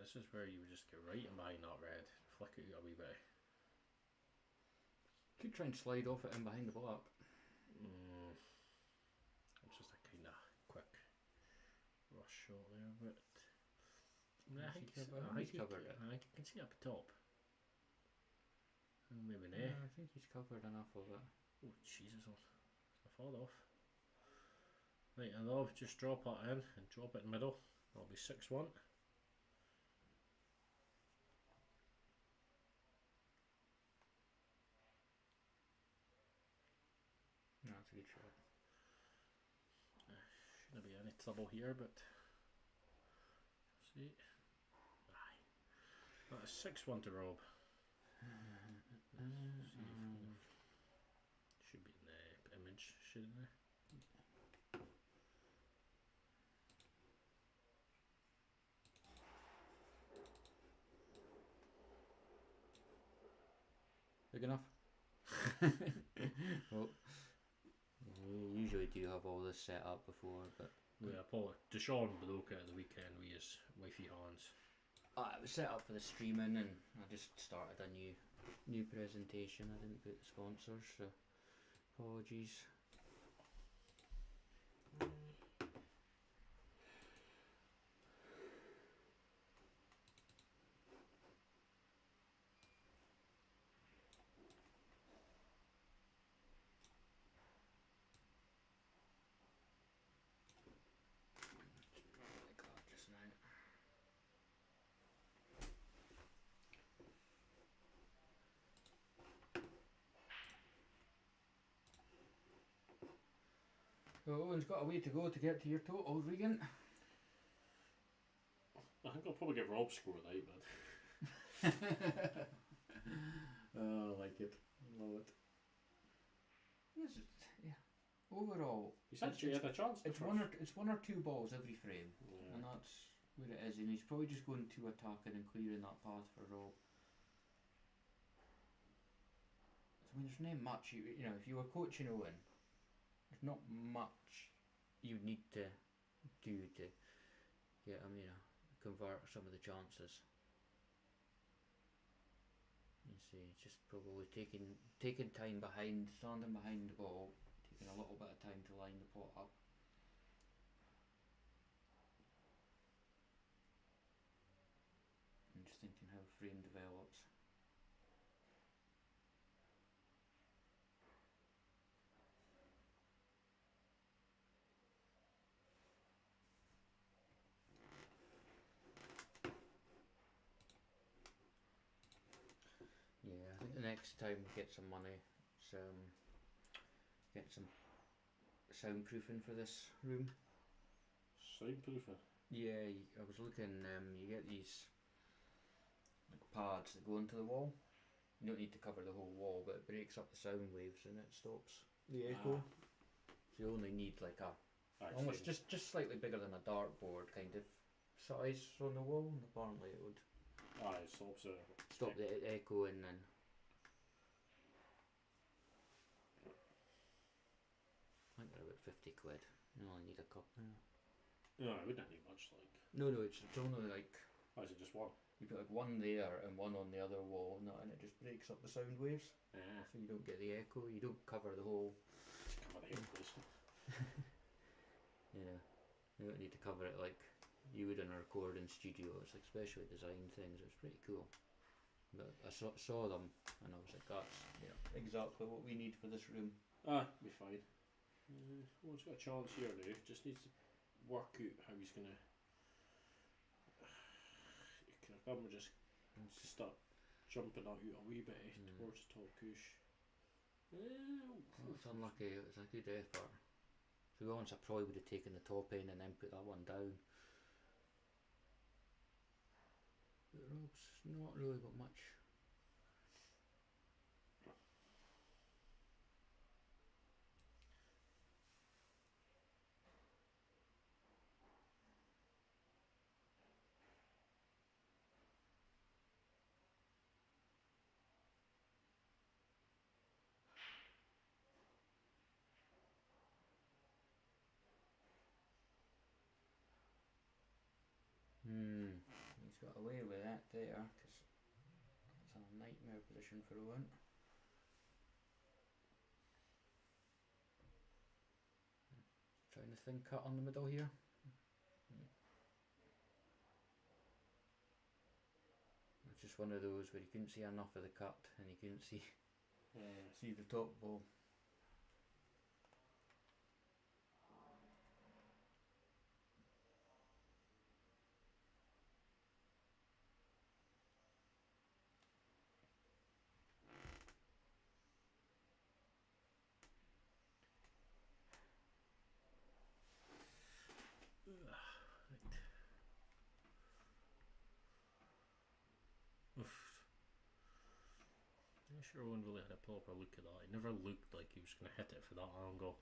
this is where you would just get right in behind that red, flick it out a wee bit. Could try and slide off it in behind the black. It's just a kind of quick rush shot there, but I think you can see up top. Maybe no. Yeah, I think he's covered enough of it. Oh Jesus! I fall off. Right, and I'll just drop it in and drop it in the middle. That'll be 6-1. No, that's a good shot. Shouldn't be any trouble here, but see, aye, that's 6-1 to Rob. Should be in the image, shouldn't it? Big enough? Well, we usually do have all this set up before, but yeah, Paul Deshaun broke it at the weekend with his wifey hands. it was set up for the streaming, and I just started a new presentation. I didn't put the sponsors, so apologies. Like that just now. So Owen's got a way to go to get to your total, Regan. I think I'll probably get Rob's score right, but Oh, I like it. Love it. Yes, yeah. Overall, he's actually had a chance. it's one or two balls every frame, and that's where it is. And he's probably just going to attacking and clearing that path for Rob. So, I mean, there's no much you know. If you were coaching Owen, there's not much you need to do to get him, convert some of the chances. You see, just probably taking time behind, standing behind the ball, taking a little bit of time to line the pot up. And just thinking how frame develops. Yeah, I think the next time we get some money, get some soundproofing for this room. Soundproofing? Yeah, I was looking, you get these like pads that go into the wall. You don't need to cover the whole wall, but it breaks up the sound waves and it stops the echo. So you only need like almost just slightly bigger than a dartboard kind of size on the wall, and apparently it would it stops stop the echoing. And I think they're about 50 quid. You only need a couple. No, I wouldn't need much. Like No, it's only like. Why is it just one? You put like one there and one on the other wall, and it just breaks up the sound waves. So you don't get the echo. You don't cover the whole. Just cover the echoes. Yeah, you don't need to cover it like you would in a recording studio. It's like specially designed things. It's pretty cool. But I saw them and I was like, that's exactly what we need for this room. Be fine. Owen's got a chance here now. Just needs to work out how he's gonna. I'm just start jumping out a wee bit towards the top push. It's unlucky. It was a good effort. To be honest, I probably would have taken the top end and then put that one down. But Rob's not really got much. He's He's got away with that there, because it's a nightmare position for Owen. Trying to thin cut on the middle here. It's just one of those where you couldn't see enough of the cut and you couldn't see the top ball. I'm sure Owen really had a proper look at that. He never looked like he was going to hit it for that angle.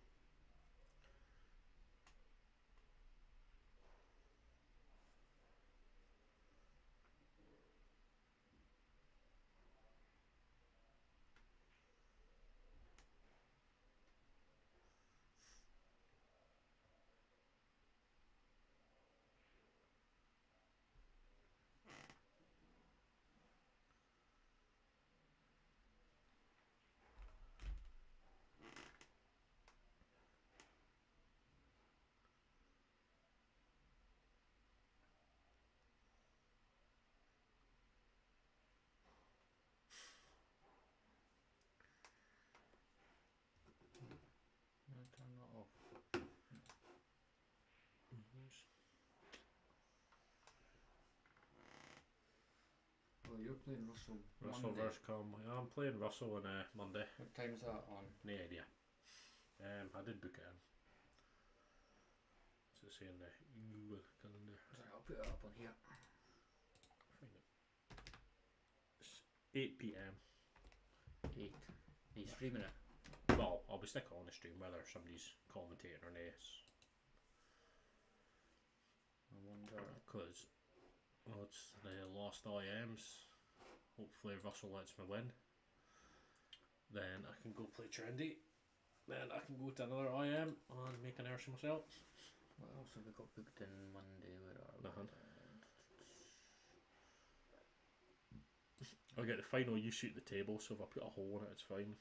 Turn that off. Oh, you're playing Russell. Russell Monday. versus Calm. I'm playing Russell on Monday. What time's that on? No idea. I did book it in. What's it say in the Google calendar? Sorry, I'll put it up on here. Find it. It's 8 p.m. 8. Are you streaming it? Well, I'll be sticking on the stream whether somebody's commentating or not. I wonder. Because it's the last IMs. Hopefully Russell lets me win. Then I can go play Trendy. Then I can go to another IM and make an arse of myself. What else have we got booked in Monday? Where are we? Nothing. I'll get the final, you shoot the table, so if I put a hole in it, it's fine.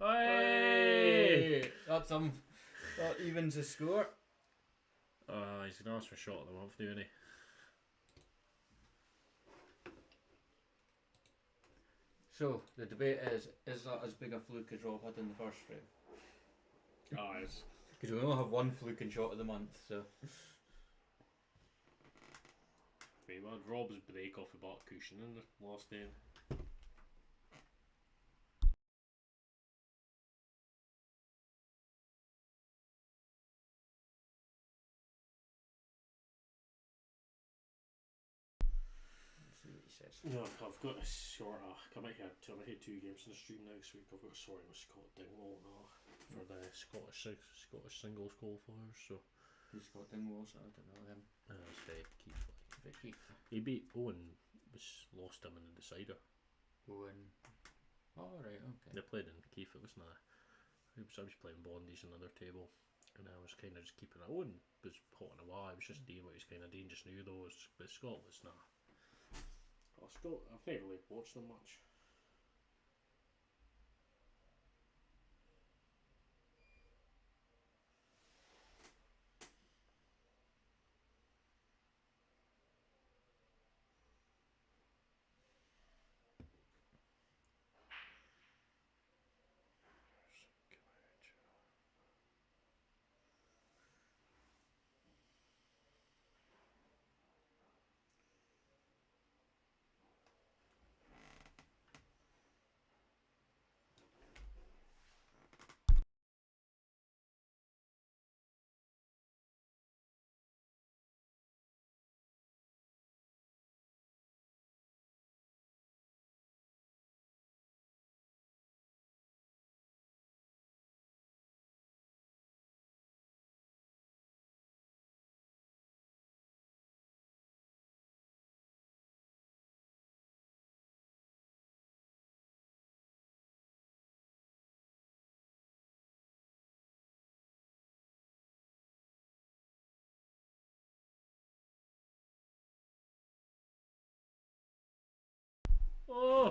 Hey! That evens the score. He's going to ask for a shot of the month, doesn't he? So, the debate is that as big a fluke as Rob had in the first frame? It's... Because we only have one fluking shot of the month, so... We had Rob's break off the back cushion in the last game. Let's see what he says. No, I've got to sort of come out here to two games in the stream next week. I've got to sort with Scott Dingwall now for the Scottish singles qualifiers. So Who's Scott Dingwall? So I don't know him. it's Keith. Keith. He beat Owen, lost him in the decider. Owen. Oh, right, okay. They played in Keith. It wasn't I was playing Bondies on another table, and I was kind of just keeping it. Owen was hot in a while. I was just doing what he was kind of doing just now though. But Scott was nah. Oh, Scott, I've never really watched them much.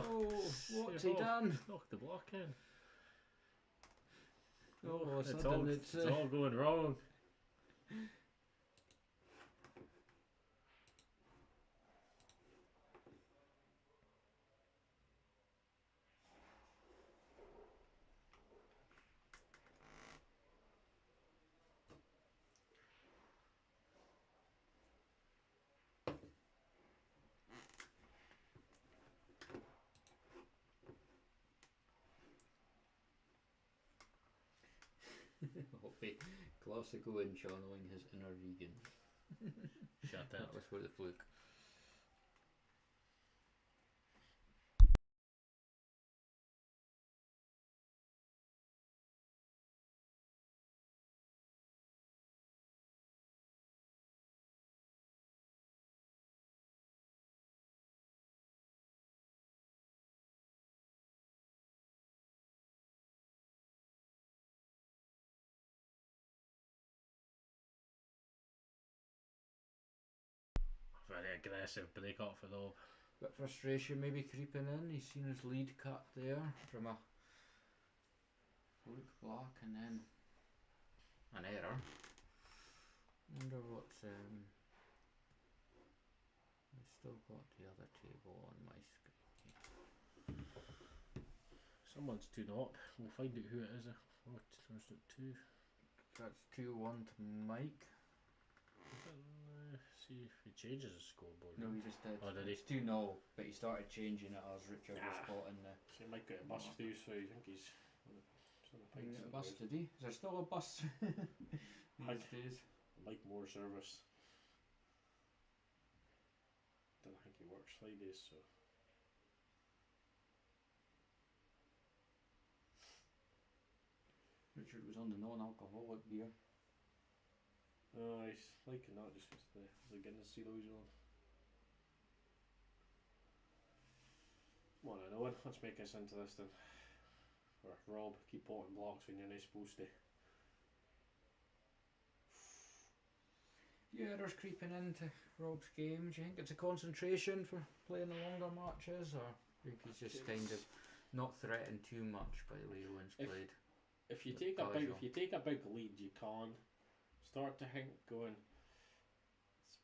What's he done? Knocked the block in. Oh, it's suddenly it's all going wrong. Classic Owen channeling his inner Regan. Shut That up. was for the fluke. Very aggressive break up for Rob. Bit frustration maybe creeping in. He's seen his lead cut there from a fluke block and then an error. Wonder what's I've still got the other table on my screen. Someone's 2-0 up. We'll find out who it is. Oh, there's it 2. That's 2-1 to Mike. See if he changes the scoreboard. No, he just did. Oh, did he? It's 2-0, but he started changing it as Richard was caught in the. So he might get a bus through, so I think he's on the pints. A bus, did he? Is there still a bus these days? Like more service. Don't think he works Fridays, so. Richard was on the non-alcoholic beer. No, he's liking that just because the Guinness zero's on. Well, I know it. Let's make this interesting. Or Rob, keep potting blocks when you're not supposed to. Yeah, there's creeping into Rob's game. Do you think it's a concentration for playing the longer matches, or do you think he's just kind of not threatened too much by the way Owen's played? If you take a big lead, you can start to think going.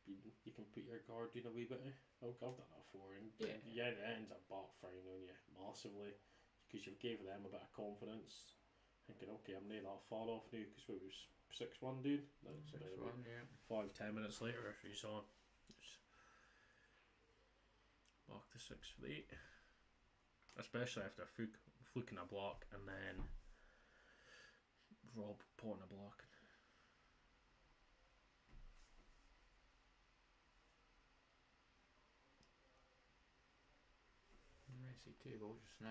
You can put your guard down a wee bit. I've done that before, and yeah, it ends up backfiring on you massively because you've gave them a bit of confidence, thinking, okay, I'm not that far off now because we was 6-1, dude. That's 6-1, yeah. 5-10 minutes later, he's on. It's back to 6-8, especially after fluking a block and then Rob potting a block. Messy table just now.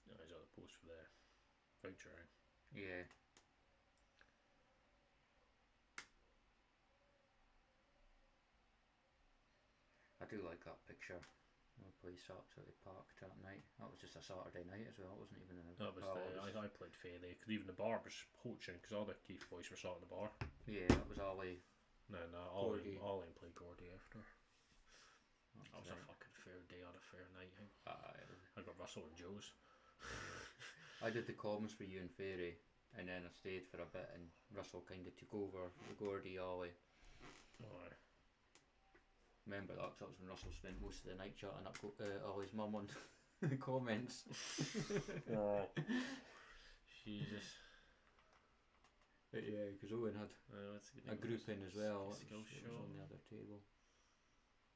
No, he's on the post for the voucher. Yeah. I do like that picture. We played absolutely parked that night. That was just a Saturday night as well. It wasn't even a. That was I played fairly because even the bar was poaching because all the Keith boys were sat at the bar. Yeah, that was Ollie. No, Ollie played Gordy after. That was right. a fucking fair day on a fair night. I got Russell and Joe's. I did the comms for you and Fairy, and then I stayed for a bit, and Russell kind of took over the Gordy Ollie. Oh, Remember that? 'Cause that was when Russell spent most of the night chatting up Ollie's mum on the comments. oh. Jesus. But yeah, because Owen had a group in as well. It Skill was shot on the other table.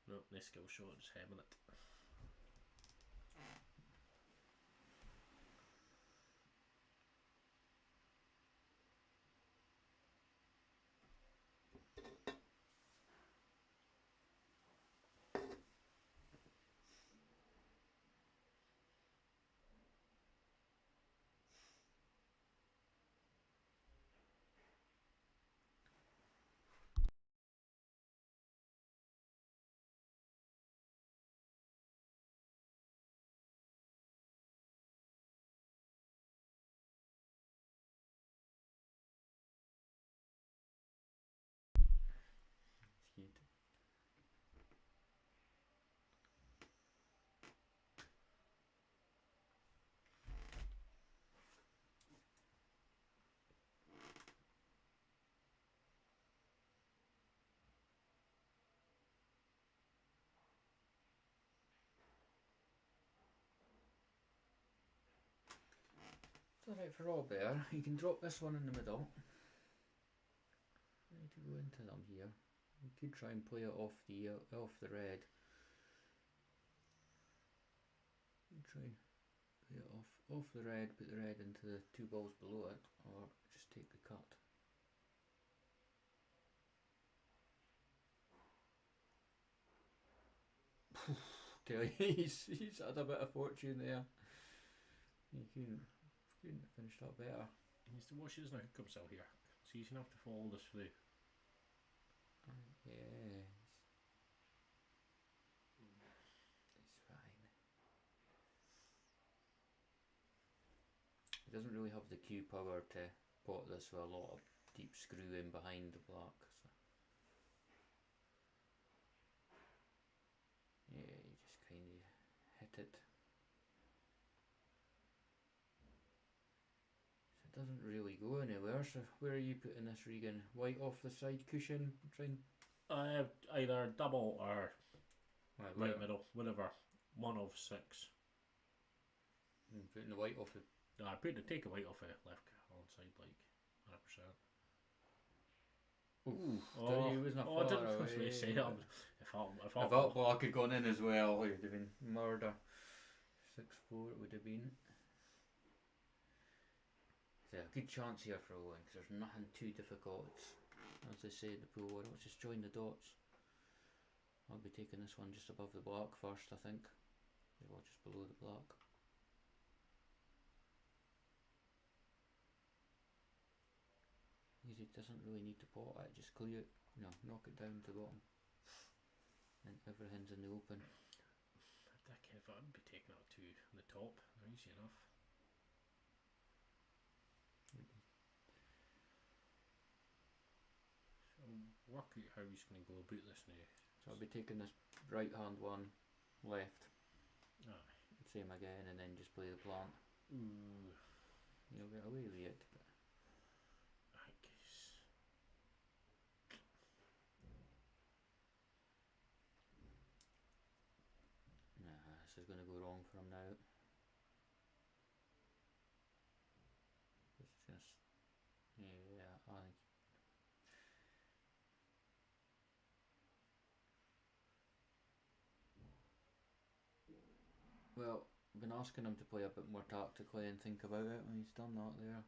Nope, no skill shot, just hemming it. It's alright for all bear. You can drop this one in the middle. Need to go into them here. You could try and play it off the red. You try and play it off the red, put the red into the two balls below it, or just take the cut. Tell you, he's had a bit of fortune there. He couldn't have finished up better. He needs to watch his now come cell here. So he's gonna have to follow this through. Yes. It's fine. He doesn't really have the cue power to pot this with a lot of deep screwing behind the black. So. Yeah, you just kind of hit it. So it doesn't really go anywhere. So where are you putting this, Regan? White off the side cushion? Try and Either double or right middle, whatever. 1 of 6. Putting the white off the. No, I put the take a white off the left hand side, like 100%. Ooh, it wasn't I didn't far supposed to away. say that. If If that block had gone in as well, it would have been murder. 6-4 it would have been. So a good chance here for Owen because there's nothing too difficult. As they say at the pool, let's just join the dots. I'll be taking this one just above the block first, I think. Well, just below the block. Easy, doesn't really need to pot it, just clear it, knock it down to the bottom. And everything's in the open. If I'd be taking that to the top, easy enough. So work out how he's going to go about this now. So I'll be taking this right hand one left. Aye. Same again, and then just play the plant. Ooh. You'll get away with it. But I guess. nah, this is going to go wrong for him now. It's just, yeah, I think. Well, I've been asking him to play a bit more tactically and think about it, and he's done that there.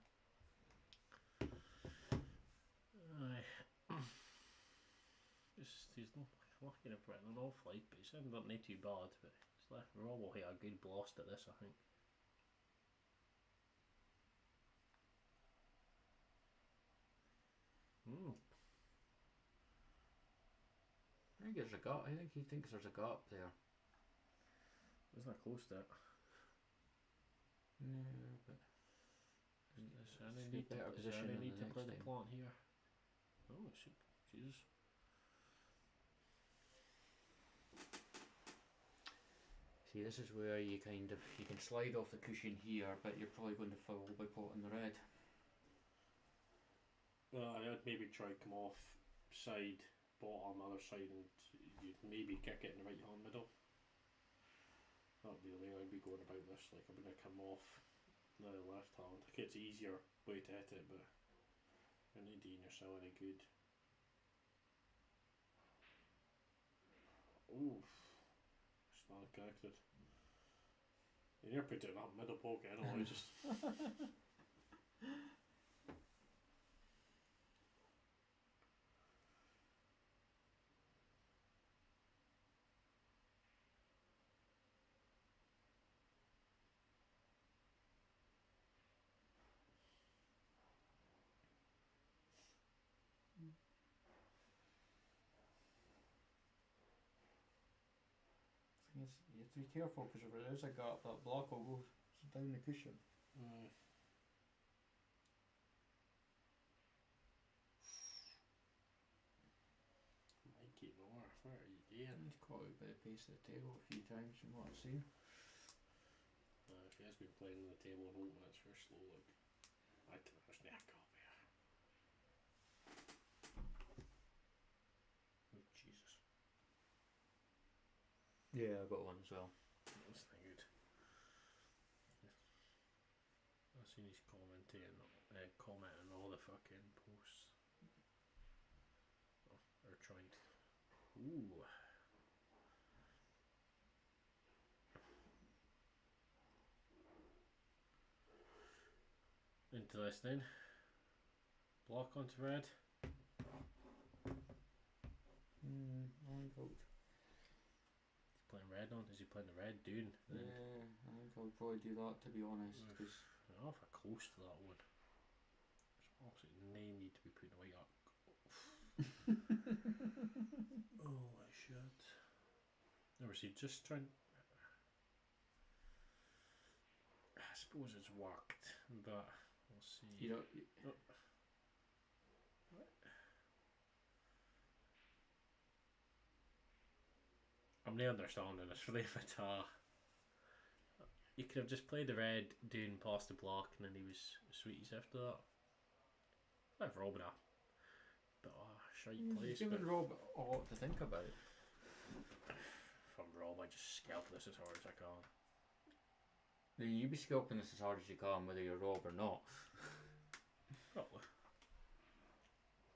Aye. He's looking at it an off light, but he's not too bad. But he's left Rob will hit a good blast at this, I think. I think there's a gap. I think he thinks there's a gap there. Isn't that close to it? No, but Is there any need to play the plant here? Oh, Jesus. See, this is where you can slide off the cushion here, but you're probably going to foul by potting the red. I'd maybe try to come off side, bottom, other side, and you'd maybe kick it in the right hand middle. That would be the way I'd be going about this. Like, I'm going to come off the left hand. I think it's easier way to hit it, but you're not doing yourself any good. Oof. It's not connected. You never put it in that middle pocket, I know, just. You have to be careful because if there is a gap, that block will go down the cushion. Mikey Moore, what are you doing? He's caught out by the base of the table a few times from what I've seen. If he has been playing on the table and open, it's very slow. Like, I think there's no gap here. Oh, Jesus. Yeah, I got one as well. That's not good. That's seen he's commenting on all the fucking posts. Oh, or trying to. Ooh. Interesting. Block onto red. I think I'll, He's playing red on. Is he playing the red dune? yeah, I think I'll probably do that, to be honest. Cause I'm awful close to that one. There's absolutely no need to be putting the white up. Holy shit. Never see, just trying. I suppose it's worked, but we'll see. you know, I'm not understanding this really, but you could have just played the red, doing past the block, and then he was sweeties after that. I've Robin a bit of a shite place. giving Rob a lot to think about. If I'm Rob, I just scalp this as hard as I can. Then you be scalping this as hard as you can, whether you're Rob or not. Probably.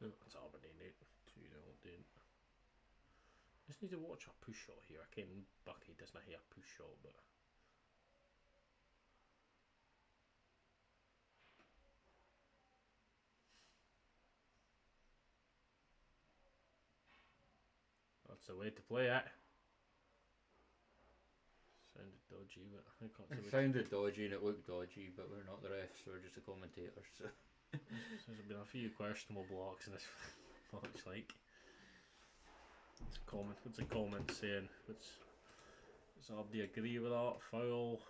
No, it's Aberdeen, 2-0 didn't. Just need to watch a push shot here. I can Bucky doesn't have a push shot, but that's the way to play it. Sounded dodgy, but I think that's the way. It sounded dodgy and it looked dodgy, but we're not the refs, we're just the commentators. So. There's been a few questionable blocks in this match, like. What's a comment saying? Does Abdi agree with that? Foul?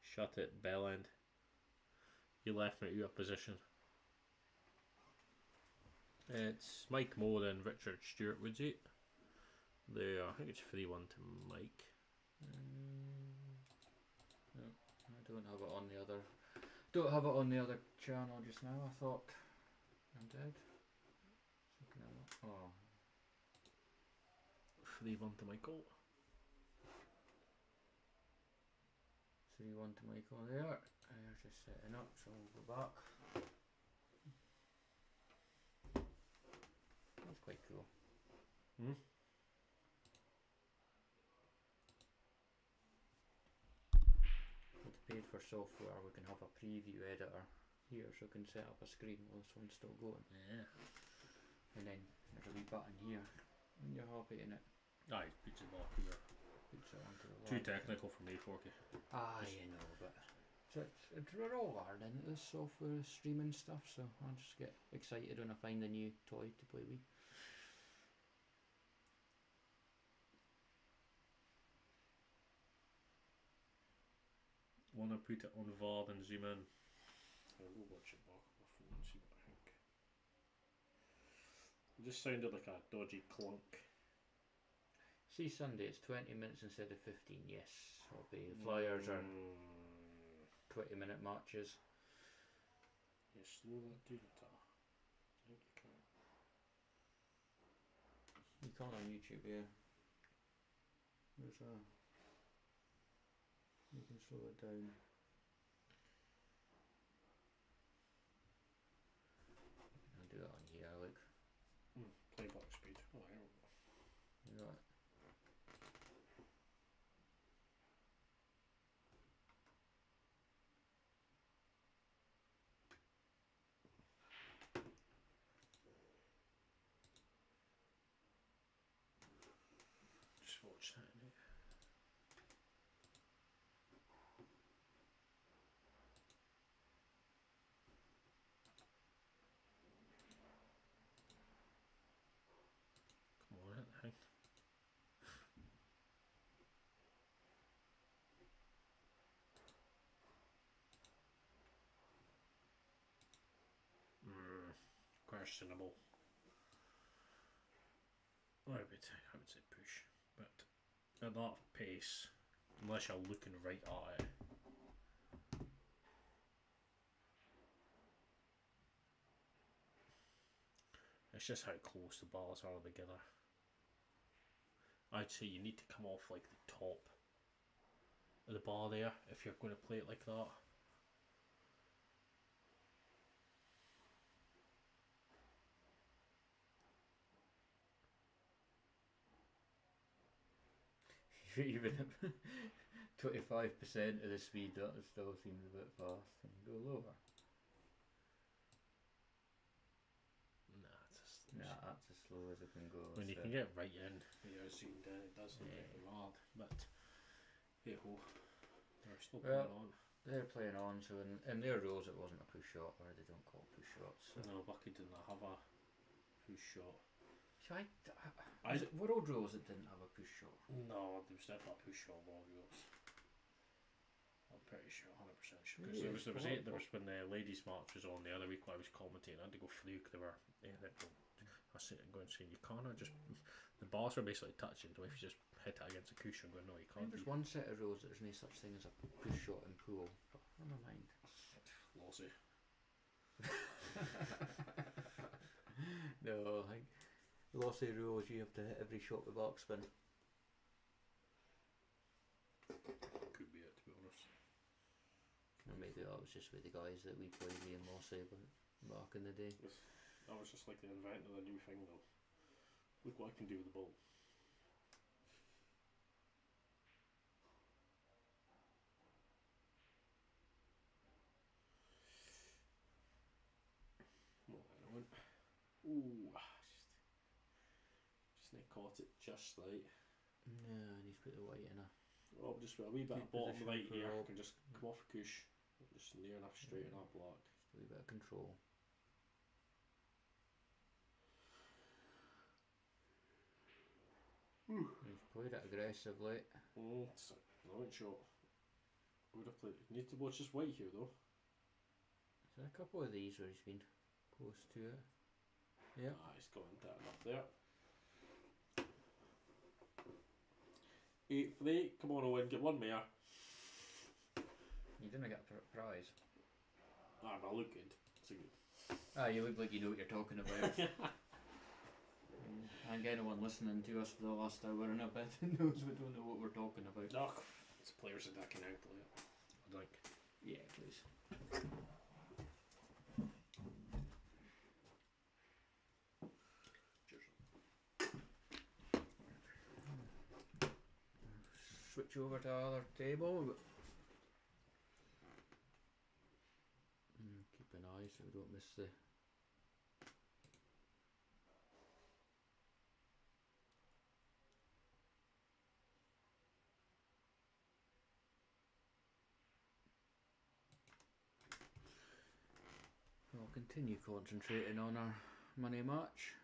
Shut it, Bellend. You left me out of position. It's Mike Moore and Richard Stewart, would you? There, I think it's 3-1 to Mike. No, I don't have it on the other. Don't have it on the other channel just now. I thought I did. Oh. 3-1 to Michael. 3-1 to Michael there. They're just setting up, so we'll go back. That's quite cool. With paid for software, we can have a preview editor here, so we can set up a screen while this one's still going. Yeah. And then there's a wee button here, and you're happy in it. Ah, he's puts it back here. Puts it onto the Too lap. technical for me, Forky. You know, but we're all learning this software streaming stuff, so I'll just get excited when I find a new toy to play with. Wanna put it on VAR and zoom in? I'll go watch it back on my phone and see what I think. It just sounded like a dodgy clunk. See, Sunday it's 20 minutes instead of 15. Yes, I'll be. The Flyers are 20-minute matches. Yeah, slow that down. I think you can. You can on YouTube, yeah. There's a. You can slow it down. I'll do it on here, look. Playback speed. Oh, I don't know. You got it. Just watch that now. Come on, hit the thing. Questionable. I would say push, but at that pace, unless you're looking right at it. It's just how close the balls are together. I'd say you need to come off like the top of the bar there if you're going to play it like that. Even 25% of the speed, that still seems a bit fast. And go lower. Nah, that's as slow as it can go. When you can get right in, zoomed in, it does look pretty hard. But hey ho, they're still playing on. They're playing on, so in their rules it wasn't a push shot, or they don't call push shots. So. No, Bucky didn't have a push shot. So was it World Rules that didn't have a push shot? No, there was definitely a push shot World Rules. I'm pretty sure, 100% sure. Because there was when the ladies' match was on the other week when I was commentating, I had to go through because they were. I was sitting going saying you can't just the bars were basically touching, so if you just hit it against a cushion going no you can't. There's one set of rules that there's no such thing as a push shot in pool. But never mind. Lossy. No, I think lossy rules you have to hit every shot with backspin. Could be it, to be honest. Or maybe that was just with the guys that we played me and Lossy back in the day. That was just like the invent of the new thing though. Look what I can do with the ball. Ooh, just not caught it just right. Yeah, and he's put the white in a. Oh, just a wee bit of bottom right here. I can just come off a cush, just near enough straight in that block. Just a wee bit of control. He's played it aggressively. It's a right shot. Would have played. Need to watch this white here though. There's a couple of these where he's been close to it. Yeah. He's got into it enough there. 8-3. Come on, Owen, get one more. You didn't get a prize. But I look good. It's a good. You look like you know what you're talking about. I think anyone listening to us for the last hour and a bit knows we don't know what we're talking about. No, it's players that can outplay it. I think. Yeah, please. Switch over to our other table. Keep an eye so we don't miss the. We'll continue concentrating on our money match.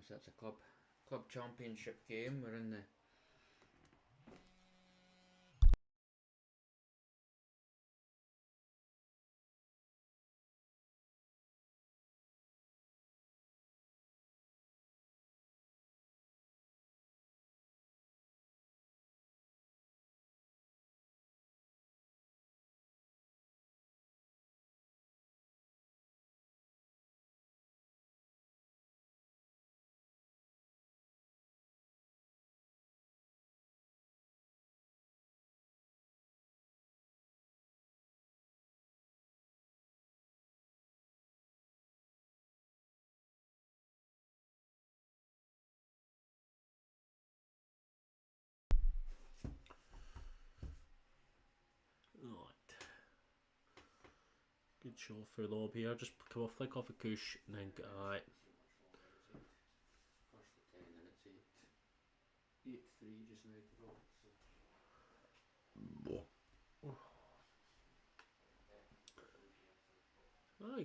So that's a club championship game. We're in the Right. Good shot for lob here. Just come off, flick off a cush, and then alright. first 10 minutes, 8-3 just now to go.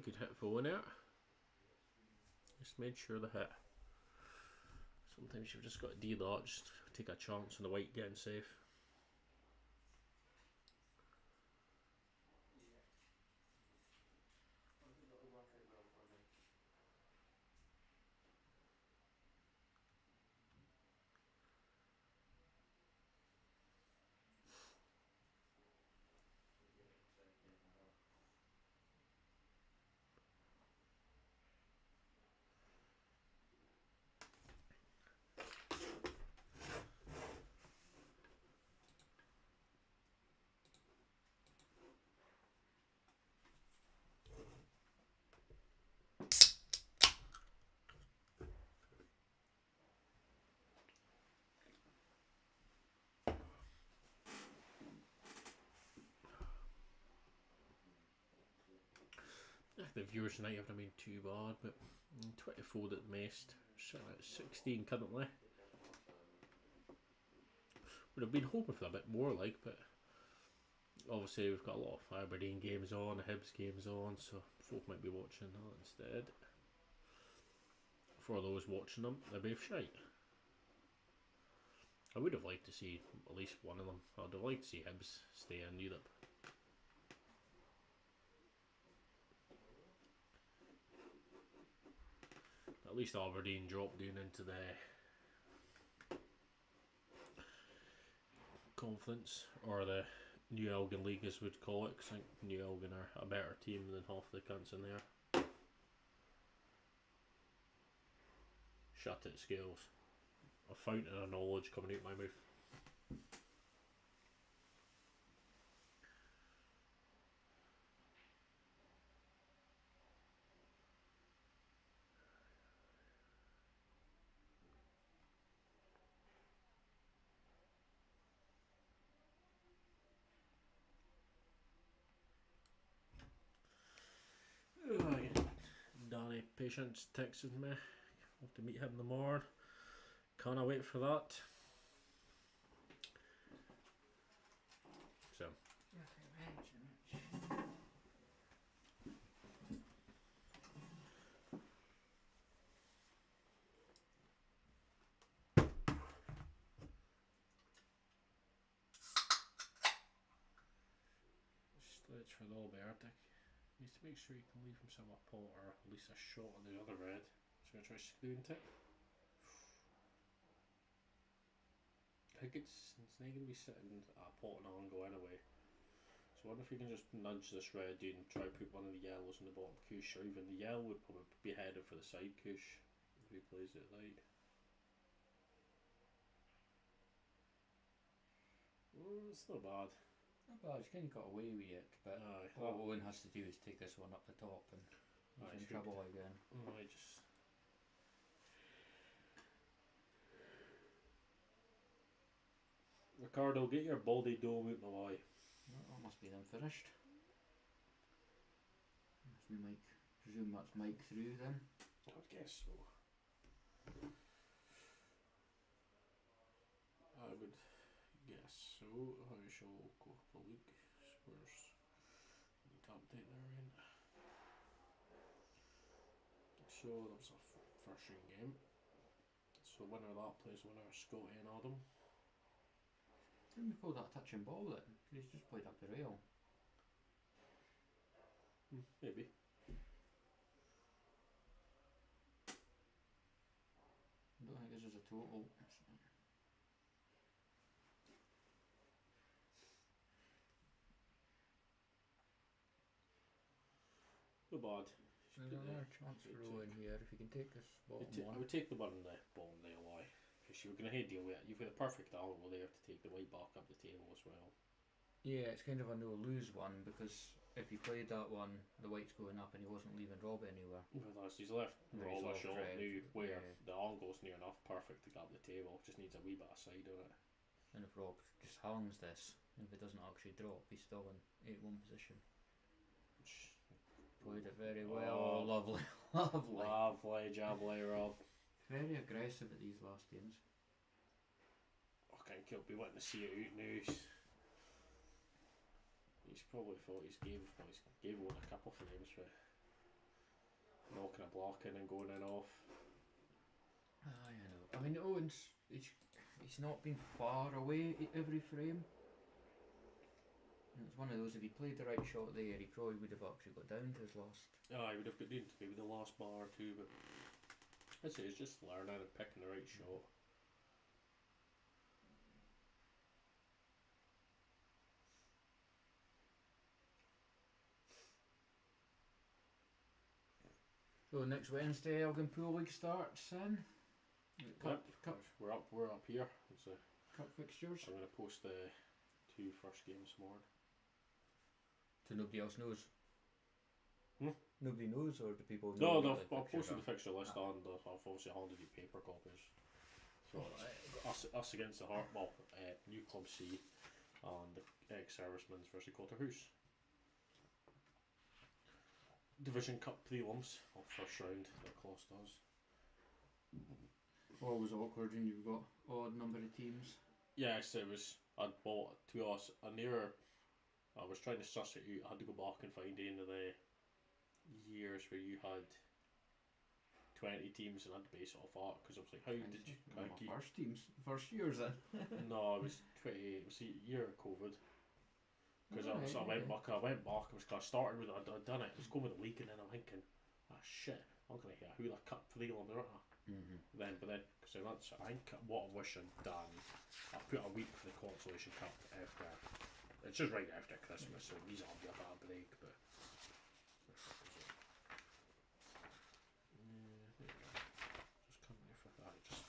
Good hit for one out. Just made sure the hit. Sometimes you've just got to do that, just take a chance on the white getting safe. the viewers tonight haven't been too bad, but 24 at the most. Sitting at 16 currently. Would have been hoping for a bit more, like, but obviously we've got a lot of Aberdeen games on, Hibs games on, so folk might be watching that instead. For those watching them, they're both shite. I would have liked to see at least one of them. I'd have liked to see Hibs stay in Europe. At least Aberdeen dropped down into the conference, or the New Elgin League as we'd call it, because I think New Elgin are a better team than half the cunts in there. Shut it, Scales. A fountain of knowledge coming out my mouth. Danny Patience texted me. Have to meet him tomorrow. Can't wait for that. So. Stretch for the Albertic. Needs to make sure he can leave himself a pot or at least a shot of the other red. So I'm going to try screwing it. I think it's not going to be sitting at a pot and angle anyway. So I wonder if we can just nudge this red in and try to put one of the yellows in the bottom cush, or even the yellow would probably be headed for the side cush if he plays it right. It's not bad. Not bad, he's kind of got away with it, but what Owen has to do is take this one up the top and he's in trouble again. I just... Ricardo, get your baldy dome out my way. That must be them finished. We might presume that's Mike through then. I would guess so. I would guess so. I shall go for a look. Spurs. Top date there in. So that was a first ring game. So winner of that plays winner Scotty and Adam. Didn't we call that touching ball then? He's just played up the rail. Maybe. I don't think this is a total. Not bad. There's another chance for Owen here if you can take this bottom one. I would take the one in the bottom there, why? Because you're going to head deal with it. You've got a perfect angle there to take the white back up the table as well. Yeah, it's kind of a no-lose one because if he played that one, the white's going up and he wasn't leaving Rob anywhere. Well, that's, he's left Rob a shot now where the angle's near enough perfect to get up the table. Just needs a wee bit of side on it. And if Rob just hangs this, if it doesn't actually drop, he's still in 8-1 position. Played it very well. Lovely, lovely. Lovely jubbly, Rob. Very aggressive at these last games. I think he'll be wanting to see it out now. He's probably thought he's gave Owen a couple of frames for knocking a block in and going in off. I know. I mean, Owen's he's not been far away every frame. And it's one of those, if he played the right shot there, he probably would have actually got down to his last. He would have got down to maybe the last bar or two, but I'd say it's just learning and picking the right shot. So next Wednesday, Elgin Pool League starts then. Cup. We're up here. It's a cup fixtures. I'm going to post the 2 first games tomorrow. So nobody else knows. Nobody knows, or do people know? No, I've posted the fixture list on. I've obviously handed you paper copies. So us against the Heart. Well, New Club C and the ex-servicemen's versus Cotterhouse. Division Cup prelims or first round that Closs does. Always awkward when you've got odd number of teams. Yes, it was. I'd bought, to be honest, I was trying to suss it out. I had to go back and find any of the years where you had 20 teams and I had to base it off that because I was like, how did you? First teams, first years then. No, it was 20. It was the year of COVID. Because I went back. I started with I'd done it. I was going with the league, and then I'm thinking, shit, I'm gonna hit a Hula Cup prelim, aren't I? But then, because that's I think what I wish I'd done. I put a week for the consolation cup after. It's just right after Christmas, so these will be a bad break, but. Just come here for that. Just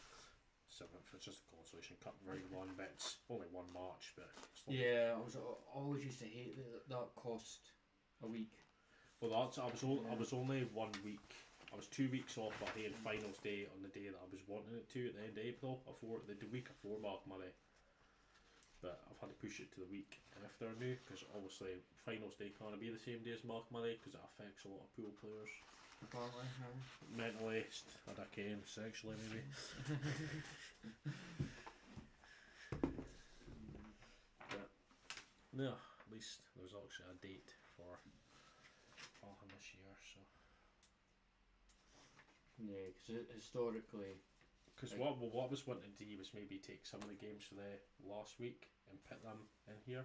7th. It's just a consolation cup round one, but it's only one match, but. Yeah, I always used to hate that cost a week. Well, I was only 1 week. I was 2 weeks off at the finals day on the day that I was wanting it to at the end of April, the week before Mark Murray. But I've had to push it to the week after now because obviously finals day can't be the same day as Mark Murray because it affects a lot of pool players. Apparently, mentally, I can sexually maybe. But no, at least there's actually a date for Falcon this year, so. Yeah, because historically. Because what I was wanting to do was maybe take some of the games for the last week and put them in here.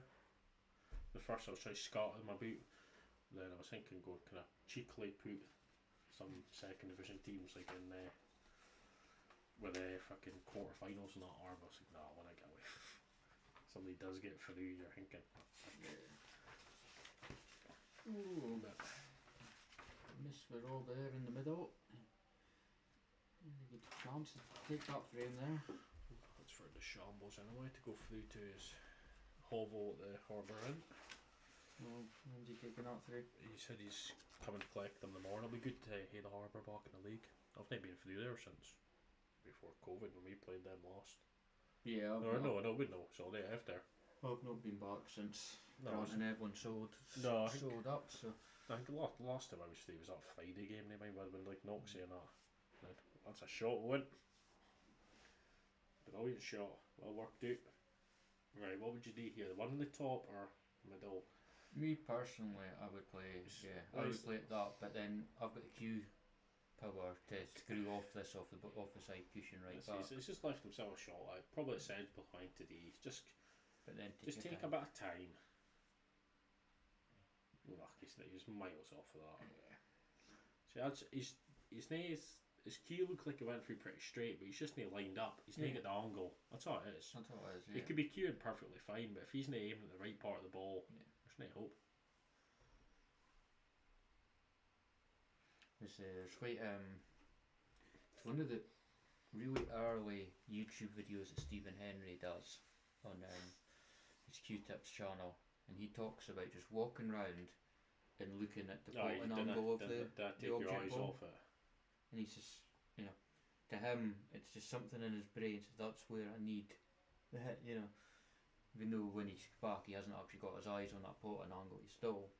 The first I was trying to scatter them about, then I was thinking go kind of cheekily put some second division teams like in there with the fucking quarterfinals and that arm. I was like, no, I want to get away. Somebody does get through, you're thinking. Ooh, miss we're all there in the middle. Good chance to take that frame there. That's for the shambles anyway to go through to his hovel at the harbour inn. Well, when's he taking that through? He said he's coming to collect them tomorrow. It'll be good to hear the harbour back in the league. I've not been through there since before COVID when we played them last. Yeah, no, we know. It's all day after. I've not been back since Grant and everyone sold up. So I think the last time I was through was that Friday game. They might have been like Knox saying that. That's a shot, Owen. Brilliant shot. Well worked out. Right, what would you do here? The one in the top or middle? Me personally, I would play. Yeah, I would play at that. But then I've got the Q power to screw off the side cushion right back. He's just left himself a shot. Like probably a sensible thing to do. Just take a bit of time. Look, he's miles off of that. Yeah. See, his key looked like it went through pretty straight, but he's just not lined up. He's not at the angle. That's all it is. That's all it is. Yeah. He could be queuing perfectly fine, but if he's not aiming at the right part of the ball, there's no hope. There's quite one of the really early YouTube videos that Stephen Henry does on his Q-Tips channel, and he talks about just walking around and looking at the bottom angle of the object ball. Off it. And he's just, to him, it's just something in his brain. So that's where I need the hit, Even though when he's back, he hasn't actually got his eyes on that bottom angle. He's still.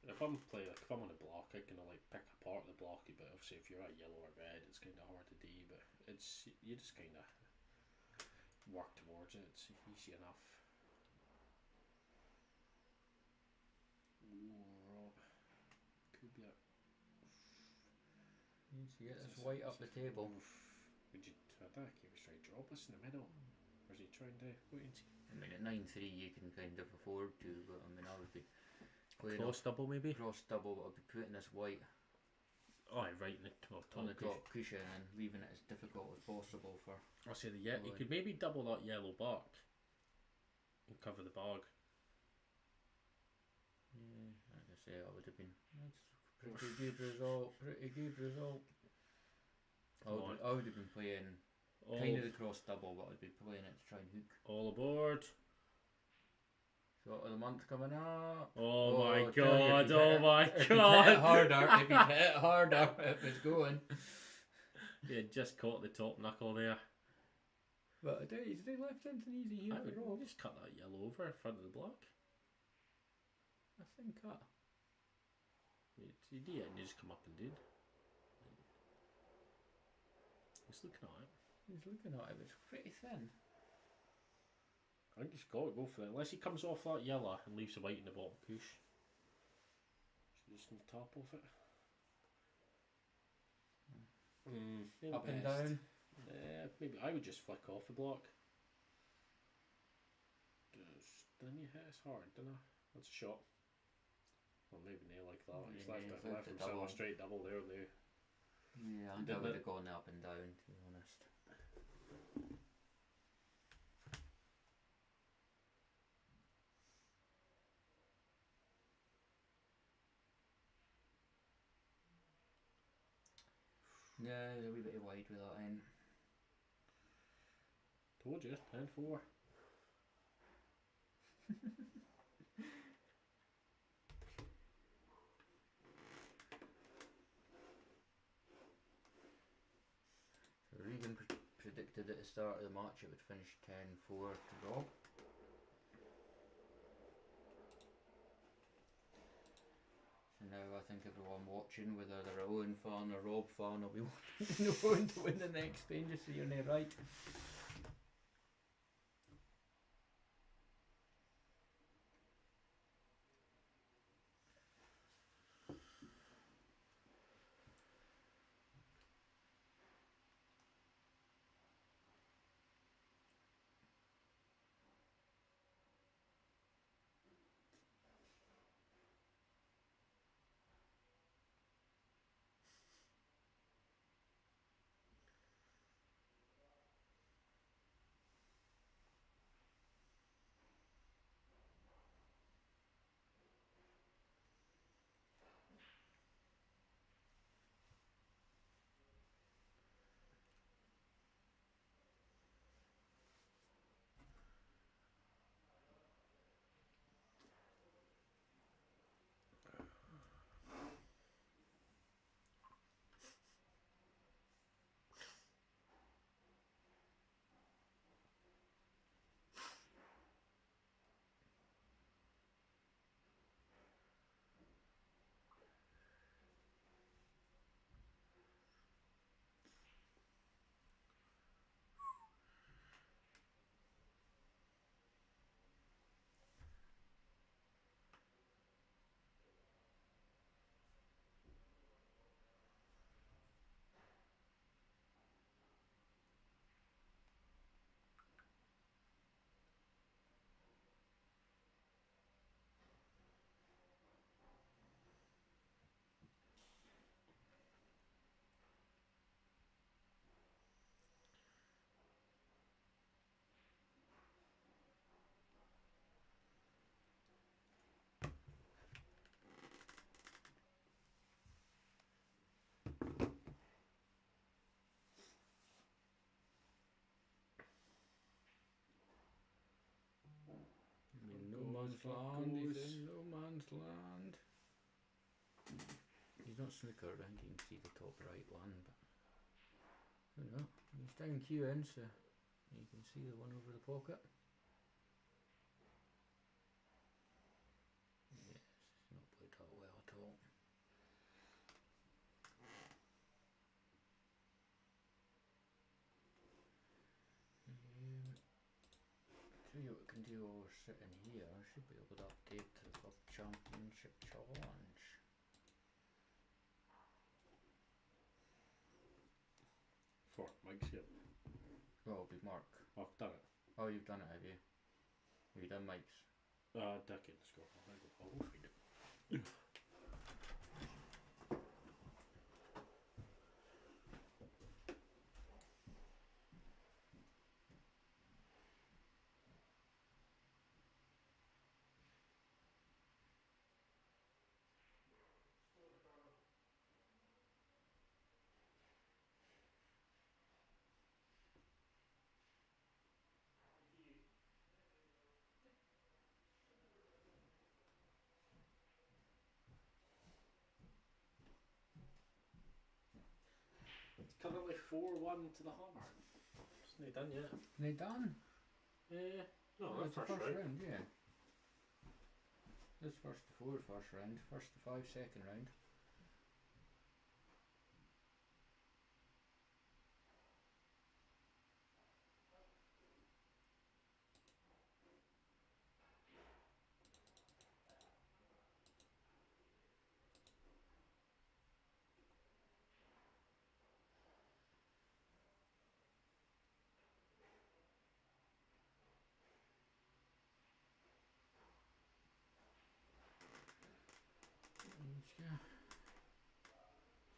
If I'm on a block, I can pick apart the block. But obviously, if you're at yellow or red, it's kind of hard to do. But you just kind of work towards it. It's easy enough. Rob. Could be needs to get this white up the table. Would you I think he was trying to drop us in the middle? Or is he trying to wait and see? I mean, at 9-3 you can kind of afford to, but I mean, I would be playing cross double maybe? Cross double, but I'd be putting this white right in the top on the top cushion and leaving it as difficult as possible for. I say you could maybe double that yellow back and cover the bag. Yeah, like I say, I would have been. That's pretty good result. I would have been playing kind of the cross double, but I'd be playing it to try and hook. All aboard. Shot of the month coming up. Oh my god! Oh my god! If you hit it harder, it was going. Yeah, just caught the top knuckle there. But I tell you, he's left into an easy heel. I would just cut that yellow over in front of the block. I think that. You did, and you just come up and did. He's looking at it. He's looking at it, but it's pretty thin. I think he's got to go for it. Unless he comes off that yellow and leaves the white in the bottom push. So just on the top of it. Up and down. Maybe I would just flick off the block. Didn't you hit us hard, didn't I? That's a shot. Well, maybe nail like that. He's left himself a straight double there. Yeah, I think I would have gone up and down, to be honest. Yeah, a wee bit wide with that in. Told you, 10-4. So Regan predicted at the start of the match it would finish 10-4 to Rob. So now I think everyone watching, whether they're a Owen fan or Rob fan, will be wanting Owen to win the next thing, just so you're not right. No man's land. He's not snookered, I think you can see the top right one, but I don't know. He's down queuing, so you can see the one over the pocket. Yes, it's not played that well at all. Tell you what we can do while we're sitting here, I should be able to update to the Club Championship Challenge. For Mike's here. Oh, it'll be Mark. I've done it. Oh, you've done it, have you? Have you done Mike's? Decade score. I'll go find it. It's currently 4-1 to the Hammer. It's not done yet. They done? No, Oh, it's the first round, yeah. This first to 4 first round, first to 5 second round.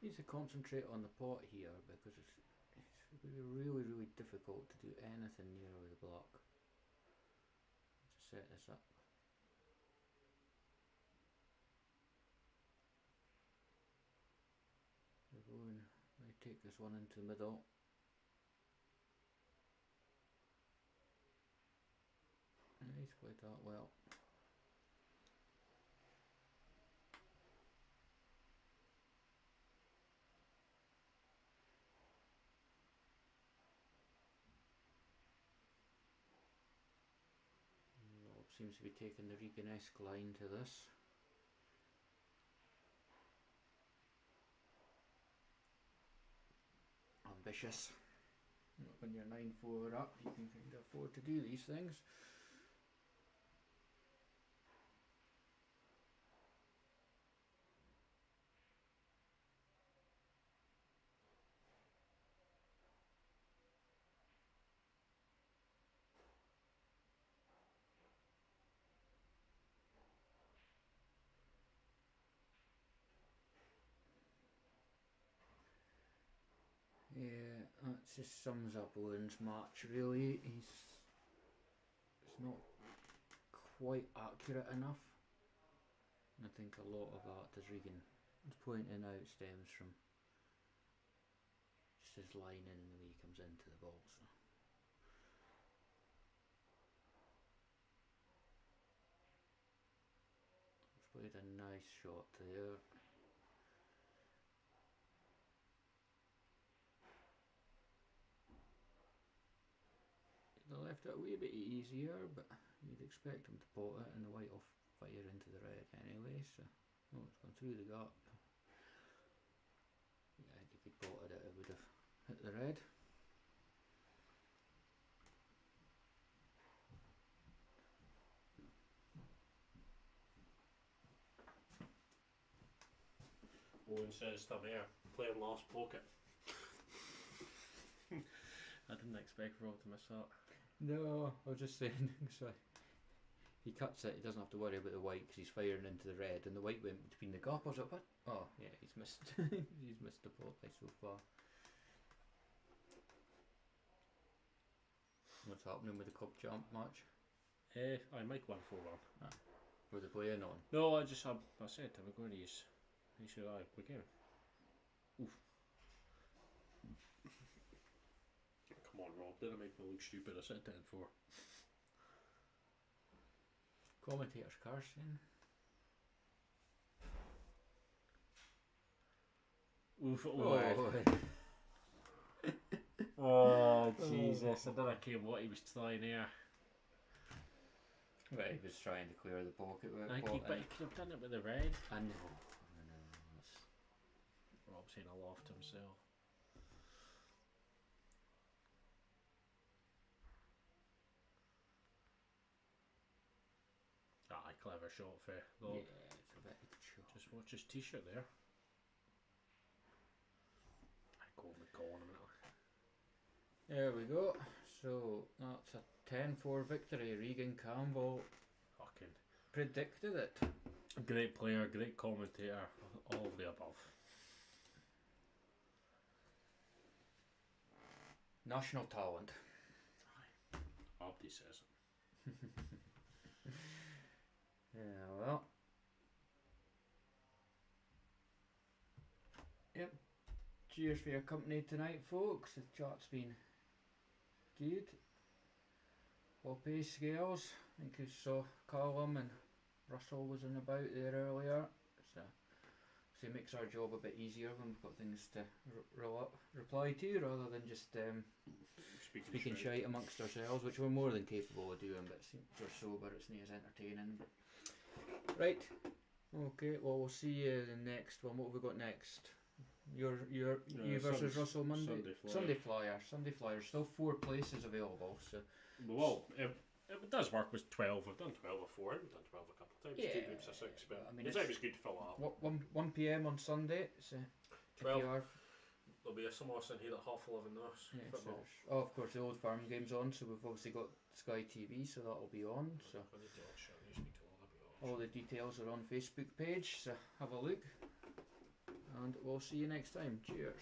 Needs to concentrate on the pot here because it's going to be really difficult to do anything near with the block to set this up. We're going to take this one into the middle. He's played that well. Rob seems to be taking the Regan-esque line to this. Ambitious. When you're 9-4 up, you can kind of afford to do these things. Yeah, that just sums up Owen's match really. He's not quite accurate enough. And I think a lot of that, as Regan is pointing out, stems from just his lining and the way he comes into the ball. So. He's played a nice shot there. They left it a wee bit easier, but you'd expect him to pot it, and the white will fire into the red anyway, so it's gone through the gap. Yeah, I think if he'd potted it, it would have hit the red. Owen says to me, playing last pocket. I didn't expect Rob to miss that. No, I was just saying, so he cuts it, he doesn't have to worry about the white because he's firing into the red, and the white went between the gap. I was like, what? Oh, yeah, he's missed. He's missed the pot by so far. What's happening with the club champ match? I might 1-4-1. Were they playing on? No, I said to him, we're going to use. He said, aye, we can. Oof. Come on, Rob, didn't make me look stupid. I said 10-4. Commentators Carson. Oof, oh, Jesus. I didn't care what he was trying there. Well, he was trying to clear the pocket with but he could have done it with the red. I know. Rob's saying a lot to himself. Clever shot for Rob. Yeah, it's a very good shot. Just watch his t-shirt there. I go with calling him now. There we go. So that's a 10-4 victory. Regan Campbell Fucking predicted it. great player, great commentator, all of the above. National talent. Abdi says it. Yeah, well. Yep. Cheers for your company tonight, folks. The chat's been good. All pay scales. I think you saw Callum and Russell was in about there earlier. So it makes our job a bit easier when we've got things to reply to rather than just speaking shite amongst ourselves, which we're more than capable of doing, but since we're sober it's not as entertaining. But Right. Okay. Well, we'll see you the next one. What have we got next? You versus Russell Monday. Sunday Flyer. Still 4 places available. So. Well, it does work with 12. We've done 12 before. We've done 12 a couple of times. Yeah. 2 groups of 6, but I mean, it's always good to fill it up. 1 p.m. on Sunday. So 12. if you are, There'll be a Samos in here at 11:30 there. yeah, so of course the Old Firm game's on, so we've obviously got Sky TV, so that'll be on. So I need to watch it. I need to speak to all all the details are on Facebook page, so have a look, and we'll see you next time. Cheers.